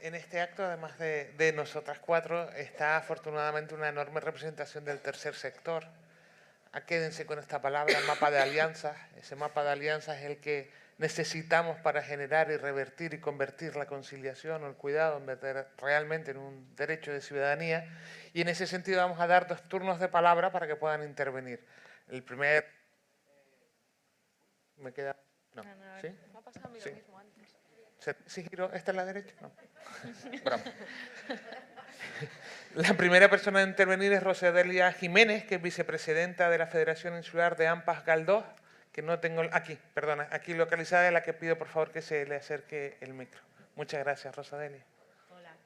En este acto, además de nosotras cuatro, está afortunadamente una enorme representación del tercer sector. Quédense con esta palabra, mapa de alianzas. Ese mapa de alianzas es el que necesitamos para generar y revertir y convertir la conciliación o el cuidado realmente en un derecho de ciudadanía. Y en ese sentido vamos a dar 2 turnos de palabra para que puedan intervenir. El primer... ¿Me queda? No. ¿Sí? Me ha pasado a mí lo mismo antes. ¿Sí giro? ¿Esta es la derecha? No. Bravo. La primera persona a intervenir es Rosadelia Jiménez, que es vicepresidenta de la Federación Insular de AMPAs Galdós, que no tengo aquí, perdona, aquí localizada, es la que pido por favor que se le acerque el micro. Muchas gracias, Rosadelia. Hola.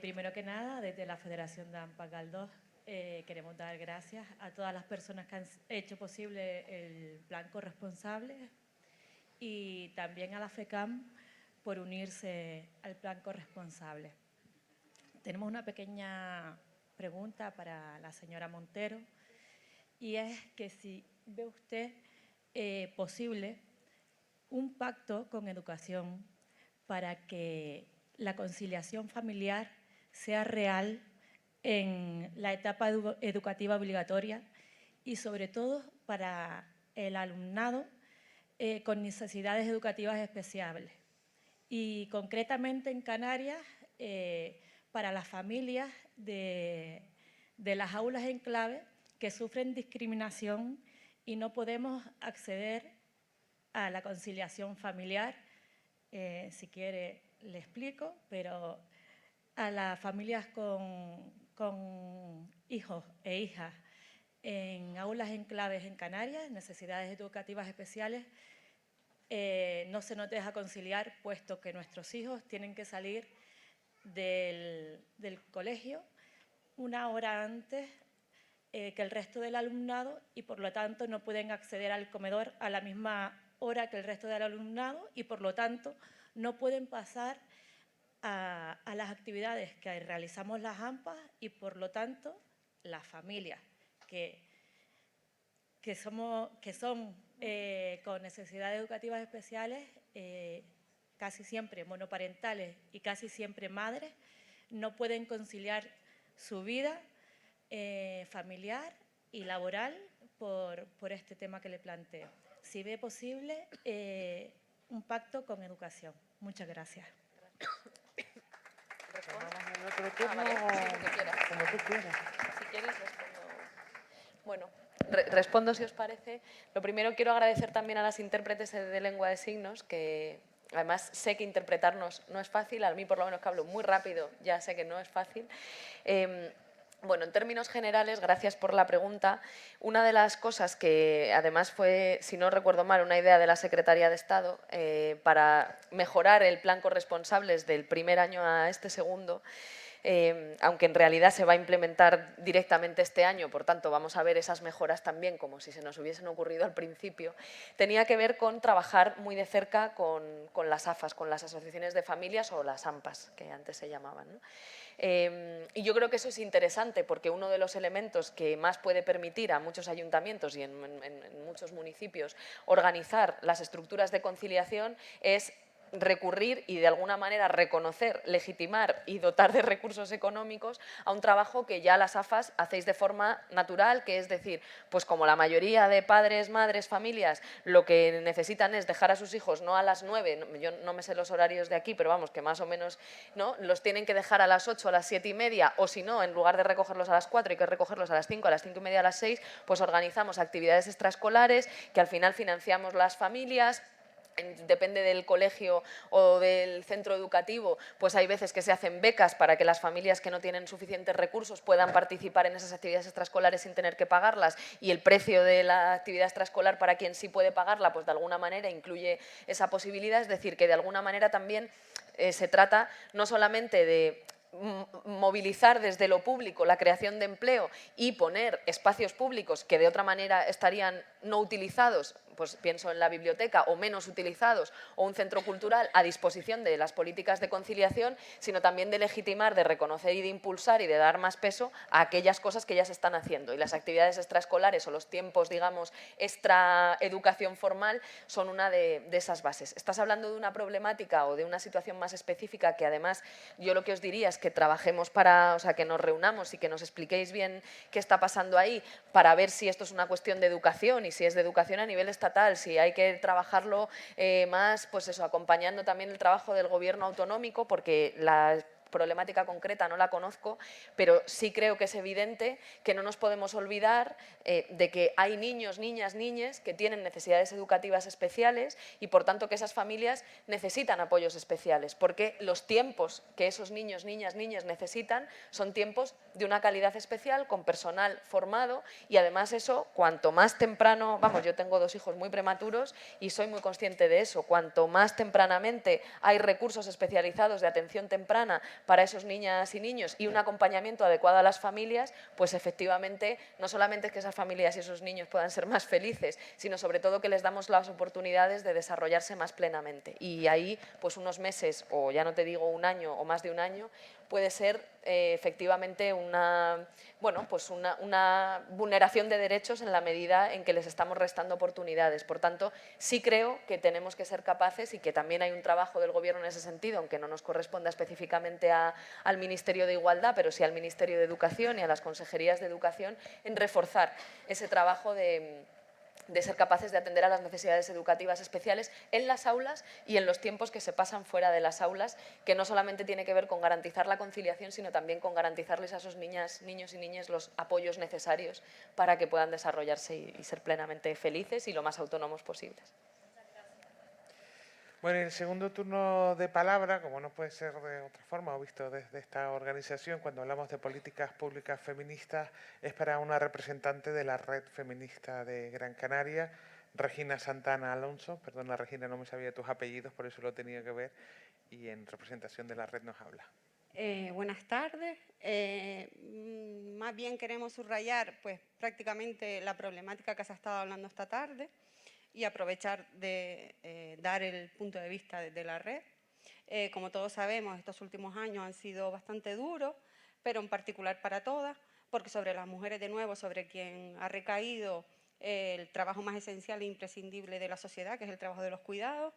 Primero que nada, desde la Federación de AMPAs Galdós queremos dar gracias a todas las personas que han hecho posible el plan Corresponsables y también a la FECAM por unirse al plan Corresponsables. Tenemos una pequeña pregunta para la señora Montero y es que si ve usted posible un pacto con educación para que la conciliación familiar sea real en la etapa educativa obligatoria y sobre todo para el alumnado con necesidades educativas especiales. Y concretamente en Canarias, para las familias de las aulas en clave que sufren discriminación y no podemos acceder a la conciliación familiar. Si quiere, le explico, pero a las familias con hijos e hijas en aulas en claves en Canarias, necesidades educativas especiales, no se nos deja conciliar, puesto que nuestros hijos tienen que salir del colegio 1 hora antes que el resto del alumnado y por lo tanto no pueden acceder al comedor a la misma hora que el resto del alumnado y por lo tanto no pueden pasar a las actividades que realizamos las AMPAs y por lo tanto las familias que son con necesidades educativas especiales, casi siempre monoparentales y casi siempre madres, no pueden conciliar su vida familiar y laboral por este tema que le planteo. Si ve posible, un pacto con educación. Muchas gracias. ¿Tomamos el otro turno? Vale, sí, lo que quieras. Como tú quieras. Si quieres, respondo. Bueno, respondo si os parece. Lo primero, quiero agradecer también a las intérpretes de lengua de signos, que además sé que interpretarnos no es fácil, a mí por lo menos que hablo muy rápido ya sé que no es fácil. Bueno, en términos generales, gracias por la pregunta. Una de las cosas que además fue, si no recuerdo mal, una idea de la Secretaría de Estado para mejorar el plan Corresponsables del primer año a este segundo, aunque en realidad se va a implementar directamente este año, por tanto vamos a ver esas mejoras también como si se nos hubiesen ocurrido al principio, tenía que ver con trabajar muy de cerca con las AFAs, con las asociaciones de familias o las AMPAs, que antes se llamaban, ¿no? Y yo creo que eso es interesante porque uno de los elementos que más puede permitir a muchos ayuntamientos y en muchos municipios organizar las estructuras de conciliación es recurrir y de alguna manera reconocer, legitimar y dotar de recursos económicos a un trabajo que ya las AFAs hacéis de forma natural, que es decir, pues como la mayoría de padres, madres, familias, lo que necesitan es dejar a sus hijos no a las 9, yo no me sé los horarios de aquí, pero vamos, que más o menos, ¿no?, los tienen que dejar a las 8, a las 7:30, o si no, en lugar de recogerlos a las 4 hay que recogerlos a las 5, a las 5:30, a las 6, pues organizamos actividades extraescolares que al final financiamos las familias. Depende del colegio o del centro educativo, pues hay veces que se hacen becas para que las familias que no tienen suficientes recursos puedan participar en esas actividades extraescolares sin tener que pagarlas, y el precio de la actividad extraescolar para quien sí puede pagarla, pues de alguna manera incluye esa posibilidad. Es decir, que de alguna manera también se trata no solamente de movilizar desde lo público la creación de empleo y poner espacios públicos que de otra manera estarían no utilizados, pues pienso en la biblioteca, o menos utilizados, o un centro cultural a disposición de las políticas de conciliación, sino también de legitimar, de reconocer y de impulsar y de dar más peso a aquellas cosas que ya se están haciendo. Y las actividades extraescolares o los tiempos, digamos, extra educación formal son una de esas bases. Estás hablando de una problemática o de una situación más específica que además yo lo que os diría es que trabajemos para, o sea, que nos reunamos y que nos expliquéis bien qué está pasando ahí para ver si esto es una cuestión de educación y si es de educación a nivel estatal, si hay que trabajarlo más, pues eso, acompañando también el trabajo del gobierno autonómico, porque la problemática concreta no la conozco, pero sí creo que es evidente que no nos podemos olvidar de que hay niños, niñas, niñes que tienen necesidades educativas especiales y por tanto que esas familias necesitan apoyos especiales, porque los tiempos que esos niños, niñas, niñas necesitan son tiempos de una calidad especial, con personal formado, y además eso, cuanto más temprano, vamos, yo tengo 2 hijos muy prematuros y soy muy consciente de eso, cuanto más tempranamente hay recursos especializados de atención temprana para esos niñas y niños y un acompañamiento adecuado a las familias, pues efectivamente no solamente es que esas familias y esos niños puedan ser más felices, sino sobre todo que les damos las oportunidades de desarrollarse más plenamente. Y ahí, pues unos meses, o ya no te digo un año o más de un año, puede ser efectivamente una vulneración de derechos en la medida en que les estamos restando oportunidades. Por tanto, sí creo que tenemos que ser capaces, y que también hay un trabajo del Gobierno en ese sentido, aunque no nos corresponda específicamente al Ministerio de Igualdad, pero sí al Ministerio de Educación y a las consejerías de Educación, en reforzar ese trabajo de ser capaces de atender a las necesidades educativas especiales en las aulas y en los tiempos que se pasan fuera de las aulas, que no solamente tiene que ver con garantizar la conciliación, sino también con garantizarles a esos niños y niñas los apoyos necesarios para que puedan desarrollarse y ser plenamente felices y lo más autónomos posibles. Bueno, el segundo turno de palabra, como no puede ser de otra forma, o visto desde esta organización, cuando hablamos de políticas públicas feministas, es para una representante de la Red Feminista de Gran Canaria, Regina Santana Alonso. Perdona, Regina, no me sabía tus apellidos, por eso lo tenía que ver, y en representación de la red nos habla. Buenas tardes. Más bien queremos subrayar pues, prácticamente la problemática que se ha estado hablando esta tarde y aprovechar de dar el punto de vista de la red. Como todos sabemos, estos últimos años han sido bastante duros, pero en particular para todas, porque sobre las mujeres, de nuevo, sobre quien ha recaído el trabajo más esencial e imprescindible de la sociedad, que es el trabajo de los cuidados.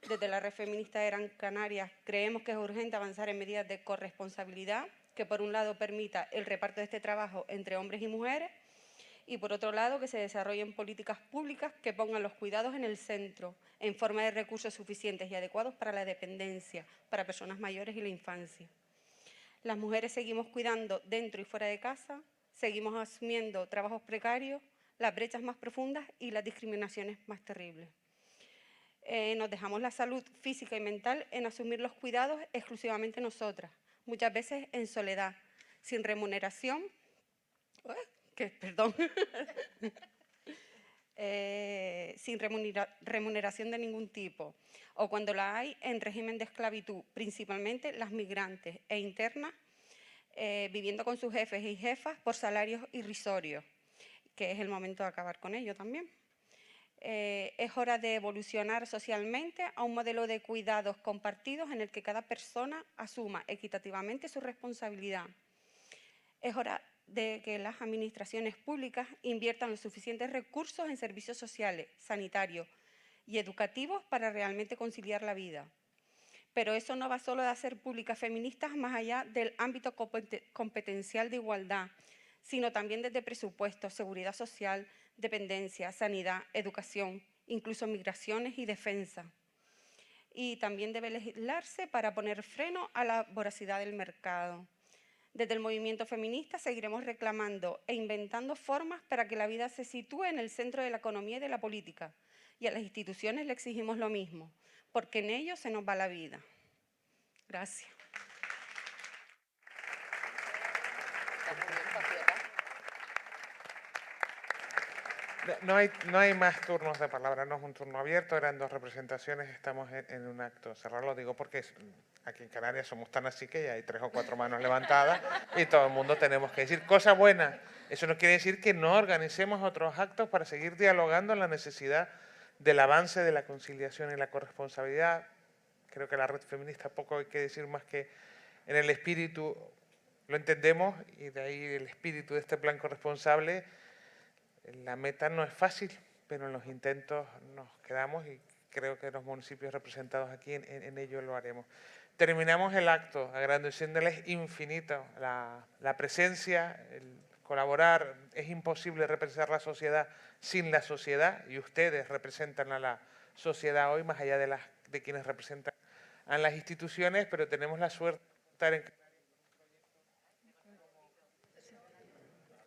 Desde la Red Feminista de Gran Canaria creemos que es urgente avanzar en medidas de corresponsabilidad, que por un lado permita el reparto de este trabajo entre hombres y mujeres, y por otro lado que se desarrollen políticas públicas que pongan los cuidados en el centro, en forma de recursos suficientes y adecuados para la dependencia, para personas mayores y la infancia. Las mujeres seguimos cuidando dentro y fuera de casa, seguimos asumiendo trabajos precarios, las brechas más profundas y las discriminaciones más terribles. Nos dejamos la salud física y mental en asumir los cuidados exclusivamente nosotras, muchas veces en soledad, sin remuneración, sin remuneración de ningún tipo, o cuando la hay en régimen de esclavitud, principalmente las migrantes e internas, viviendo con sus jefes y jefas por salarios irrisorios, que es el momento de acabar con ello también. Es hora de evolucionar socialmente a un modelo de cuidados compartidos en el que cada persona asuma equitativamente su responsabilidad. Es hora de que las administraciones públicas inviertan los suficientes recursos en servicios sociales, sanitarios y educativos para realmente conciliar la vida. Pero eso no va solo de hacer públicas feministas más allá del ámbito competencial de igualdad, sino también desde presupuestos, seguridad social, dependencia, sanidad, educación, incluso migraciones y defensa. Y también debe legislarse para poner freno a la voracidad del mercado. Desde el movimiento feminista seguiremos reclamando e inventando formas para que la vida se sitúe en el centro de la economía y de la política. Y a las instituciones le exigimos lo mismo, porque en ello se nos va la vida. Gracias. No hay más turnos de palabra, no es un turno abierto, eran 2 representaciones, estamos en un acto cerrado, lo digo porque aquí en Canarias somos tan así que ya hay 3 o 4 manos levantadas y todo el mundo tenemos que decir cosa buena. Eso no quiere decir que no organicemos otros actos para seguir dialogando en la necesidad del avance de la conciliación y la corresponsabilidad. Creo que la red feminista poco hay que decir más que en el espíritu lo entendemos y de ahí el espíritu de este plan corresponsable. La meta no es fácil, pero en los intentos nos quedamos y creo que los municipios representados aquí en ello lo haremos. Terminamos el acto agradeciéndoles infinito la presencia, el colaborar. Es imposible representar la sociedad sin la sociedad y ustedes representan a la sociedad hoy, más allá de quienes representan a las instituciones, pero tenemos la suerte de estar en...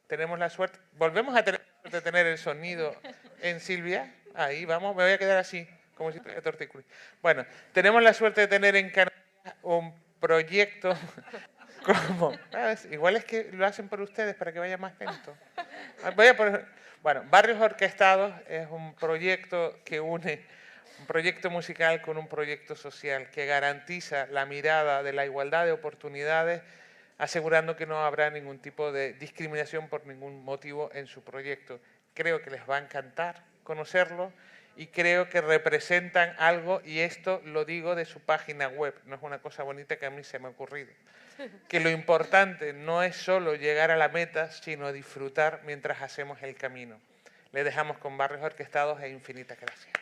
Tenemos la suerte, volvemos a tener el sonido en Silvia, ahí vamos, me voy a quedar así, como si fuera tortícolis. Bueno, tenemos la suerte de tener en Canarias un proyecto como, igual es que lo hacen por ustedes para que vaya más lento. Bueno, Barrios Orquestados es un proyecto que une un proyecto musical con un proyecto social que garantiza la mirada de la igualdad de oportunidades, asegurando que no habrá ningún tipo de discriminación por ningún motivo en su proyecto. Creo que les va a encantar conocerlo y creo que representan algo, y esto lo digo de su página web, no es una cosa bonita que a mí se me ha ocurrido. Que lo importante no es solo llegar a la meta, sino disfrutar mientras hacemos el camino. Les dejamos con Barrios Orquestados e infinitas gracias.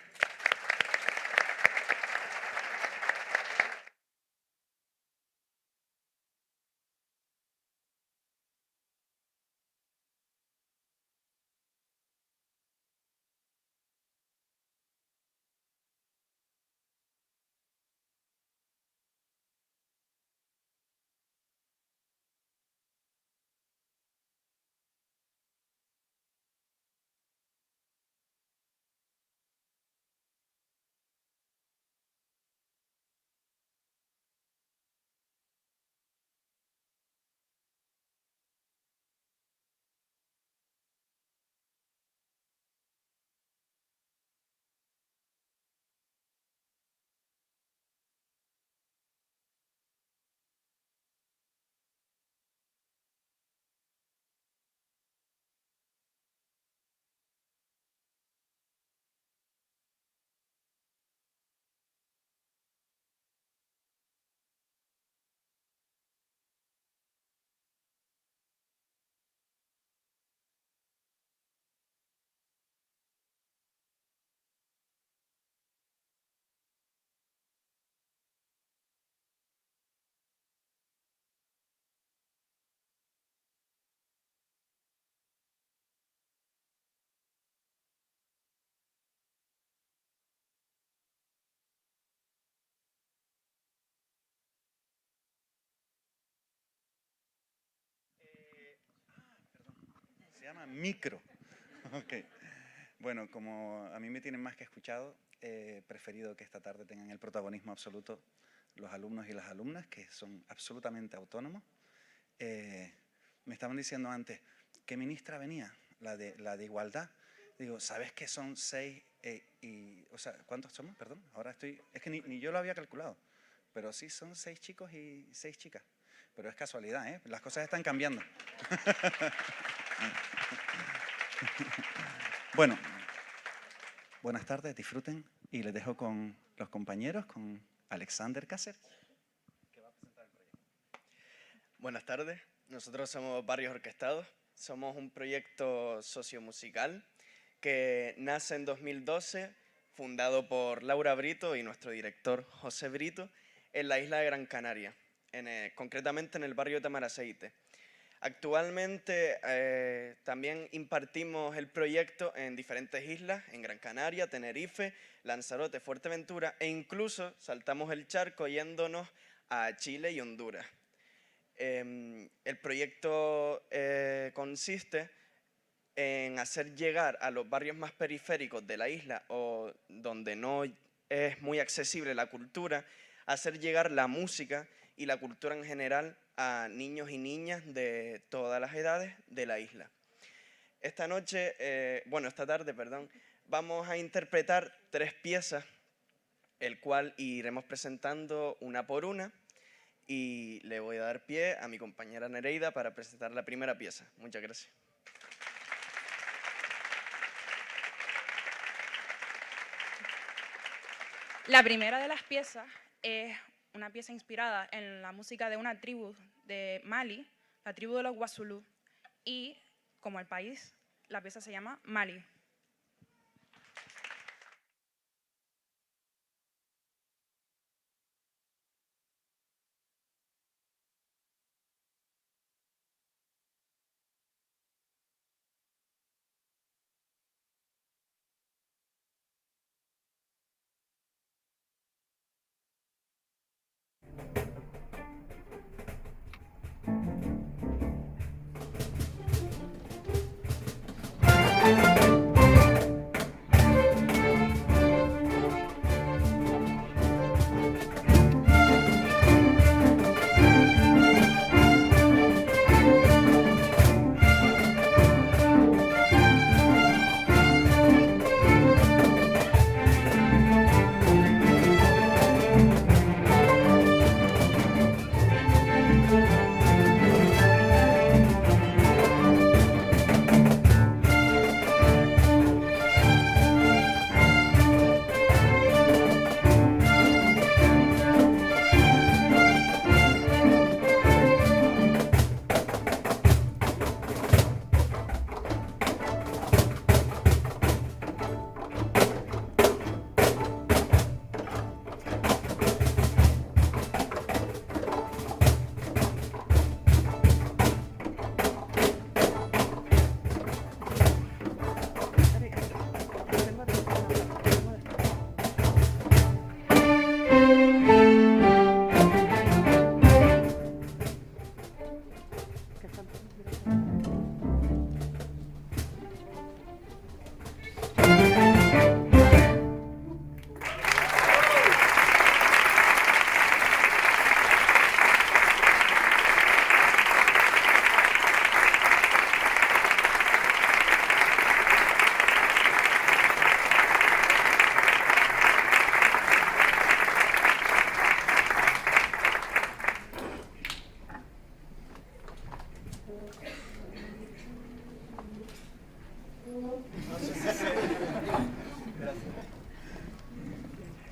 Se llama Micro. Okay. Bueno, como a mí me tienen más que escuchado, he preferido que esta tarde tengan el protagonismo absoluto los alumnos y las alumnas, que son absolutamente autónomos. Me estaban diciendo antes, ¿qué ministra venía? La de Igualdad. Digo, ¿sabes que son 6? O sea, ¿cuántos somos? Perdón, ahora estoy... Es que ni yo lo había calculado, pero sí son 6 chicos y 6 chicas. pero es casualidad, ¿eh? Las cosas están cambiando. Bueno, buenas tardes, disfruten y les dejo con los compañeros, con Alexander Cáceres, que va a presentar el proyecto. Buenas tardes, nosotros somos Barrios Orquestados, somos un proyecto sociomusical que nace en 2012, fundado por Laura Brito y nuestro director José Brito, en la isla de Gran Canaria, concretamente en el barrio de Tamaraceite. Actualmente también impartimos el proyecto en diferentes islas, en Gran Canaria, Tenerife, Lanzarote, Fuerteventura, e incluso saltamos el charco yéndonos a Chile y Honduras. El proyecto consiste en hacer llegar a los barrios más periféricos de la isla o donde no es muy accesible la cultura, hacer llegar la música y la cultura en general a niños y niñas de todas las edades de la isla. Esta tarde, vamos a interpretar 3 piezas, el cual iremos presentando una por una, y le voy a dar pie a mi compañera Nereida para presentar la primera pieza. Muchas gracias. La primera de las piezas es una pieza inspirada en la música de una tribu de Mali, la tribu de los Wassulú, y como el país, la pieza se llama Mali.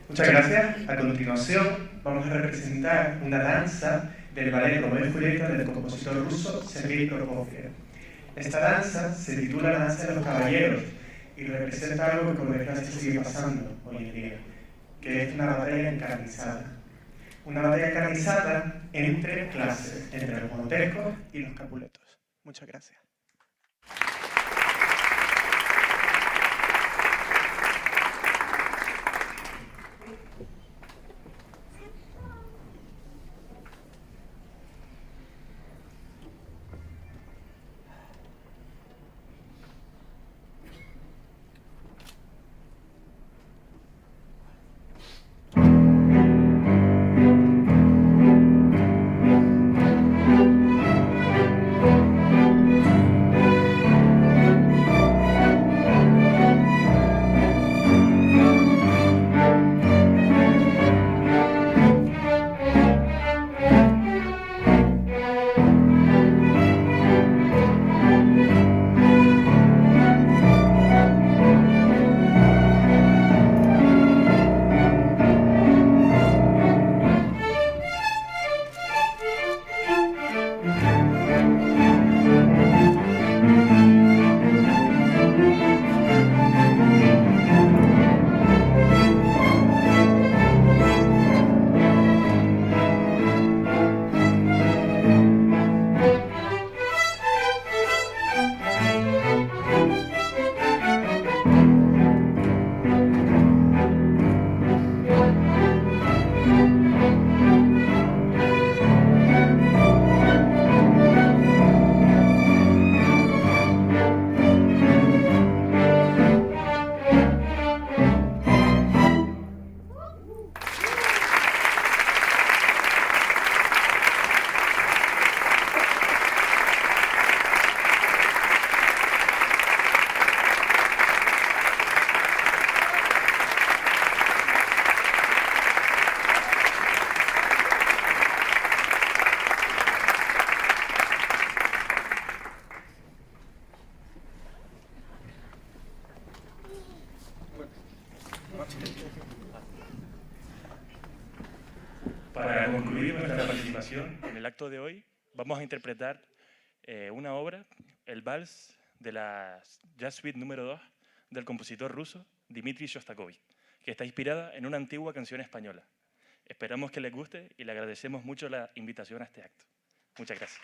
Muchas gracias. A continuación vamos a representar una danza del ballet Romeo y Julieta del compositor ruso Sergei Prokofiev. Esta danza se titula La danza de los caballeros y representa algo que por desgracia sigue pasando hoy en día, que es una batalla encarnizada. Una batalla encarnizada entre clases, entre los monotescos y los capuletos. Muchas gracias. Bachelet. Para concluir nuestra participación en el acto de hoy, vamos a interpretar una obra, el vals de la Jazz Suite número 2 del compositor ruso Dmitri Shostakovich, que está inspirada en una antigua canción española. Esperamos que les guste y le agradecemos mucho la invitación a este acto. Muchas gracias.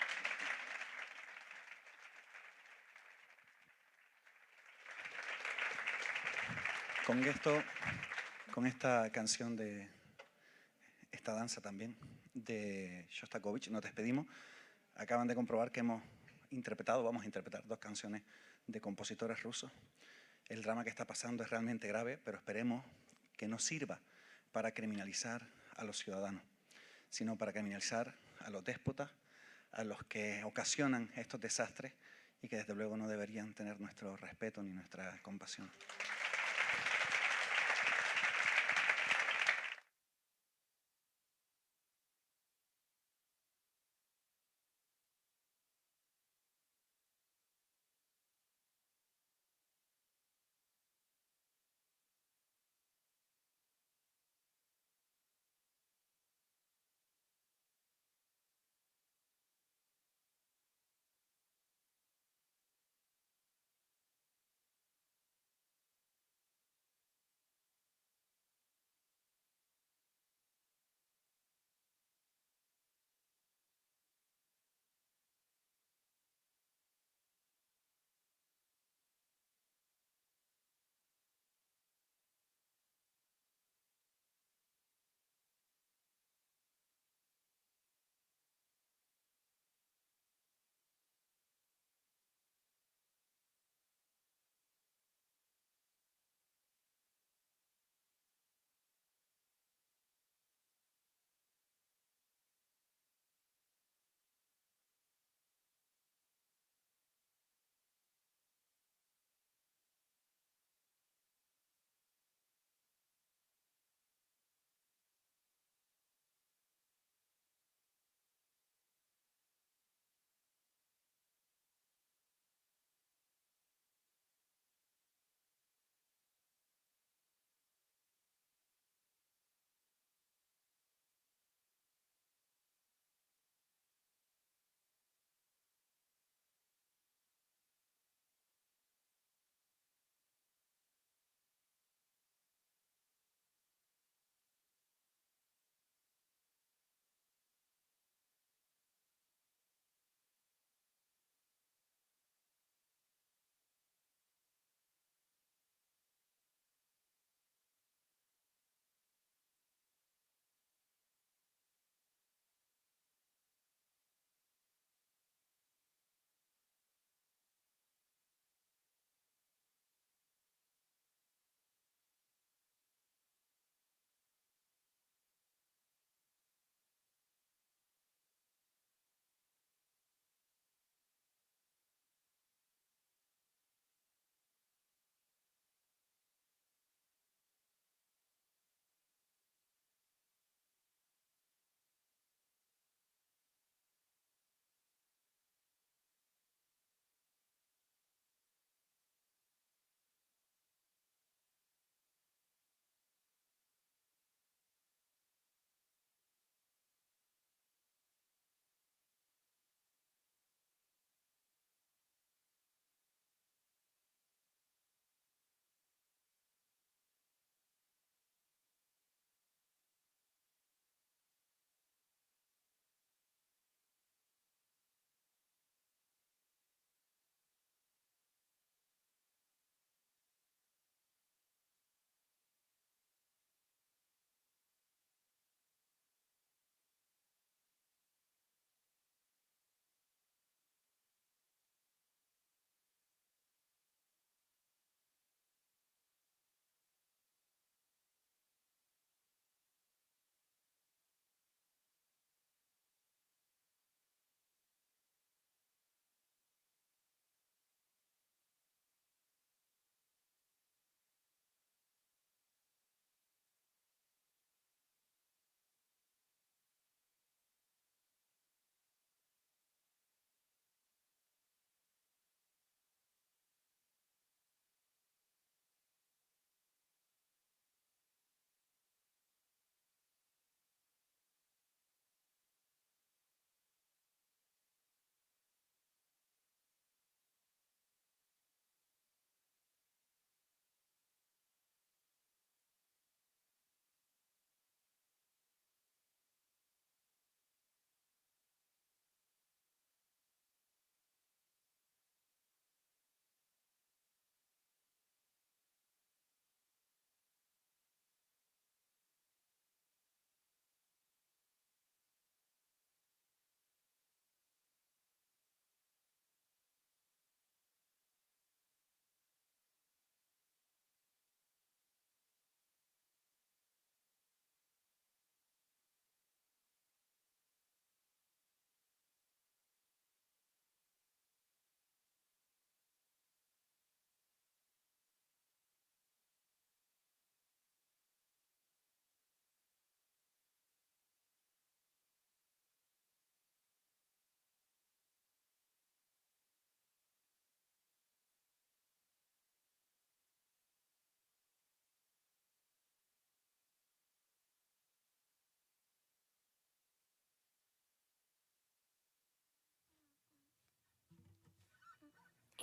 Con esta canción de esta danza también de Shostakovich nos despedimos. Acaban de comprobar que vamos a interpretar 2 canciones de compositores rusos. El drama que está pasando es realmente grave, pero esperemos que no sirva para criminalizar a los ciudadanos, sino para criminalizar a los déspotas, a los que ocasionan estos desastres y que desde luego no deberían tener nuestro respeto ni nuestra compasión.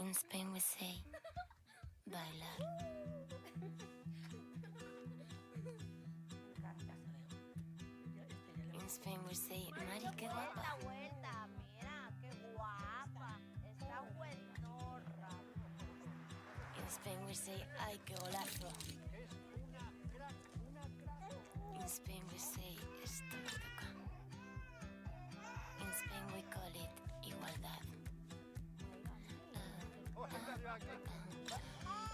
In Spain we say bailar. In Spain we say, Mari, qué guapa. Vuelta, mira, qué guapa. Está buenorra. In Spain we say, ay, qué golazo. In Spain we say, esto me toca. In Spain we call it igualdad.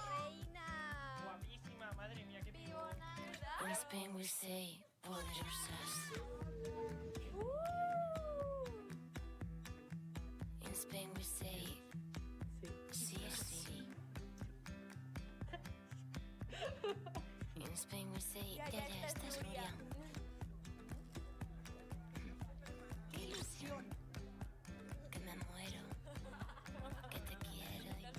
Reina. Guapísima, madre mía, qué In Spain we say, poderosas. In Spain we say, sí es sí. In Spain we say, ya estás, Gloria.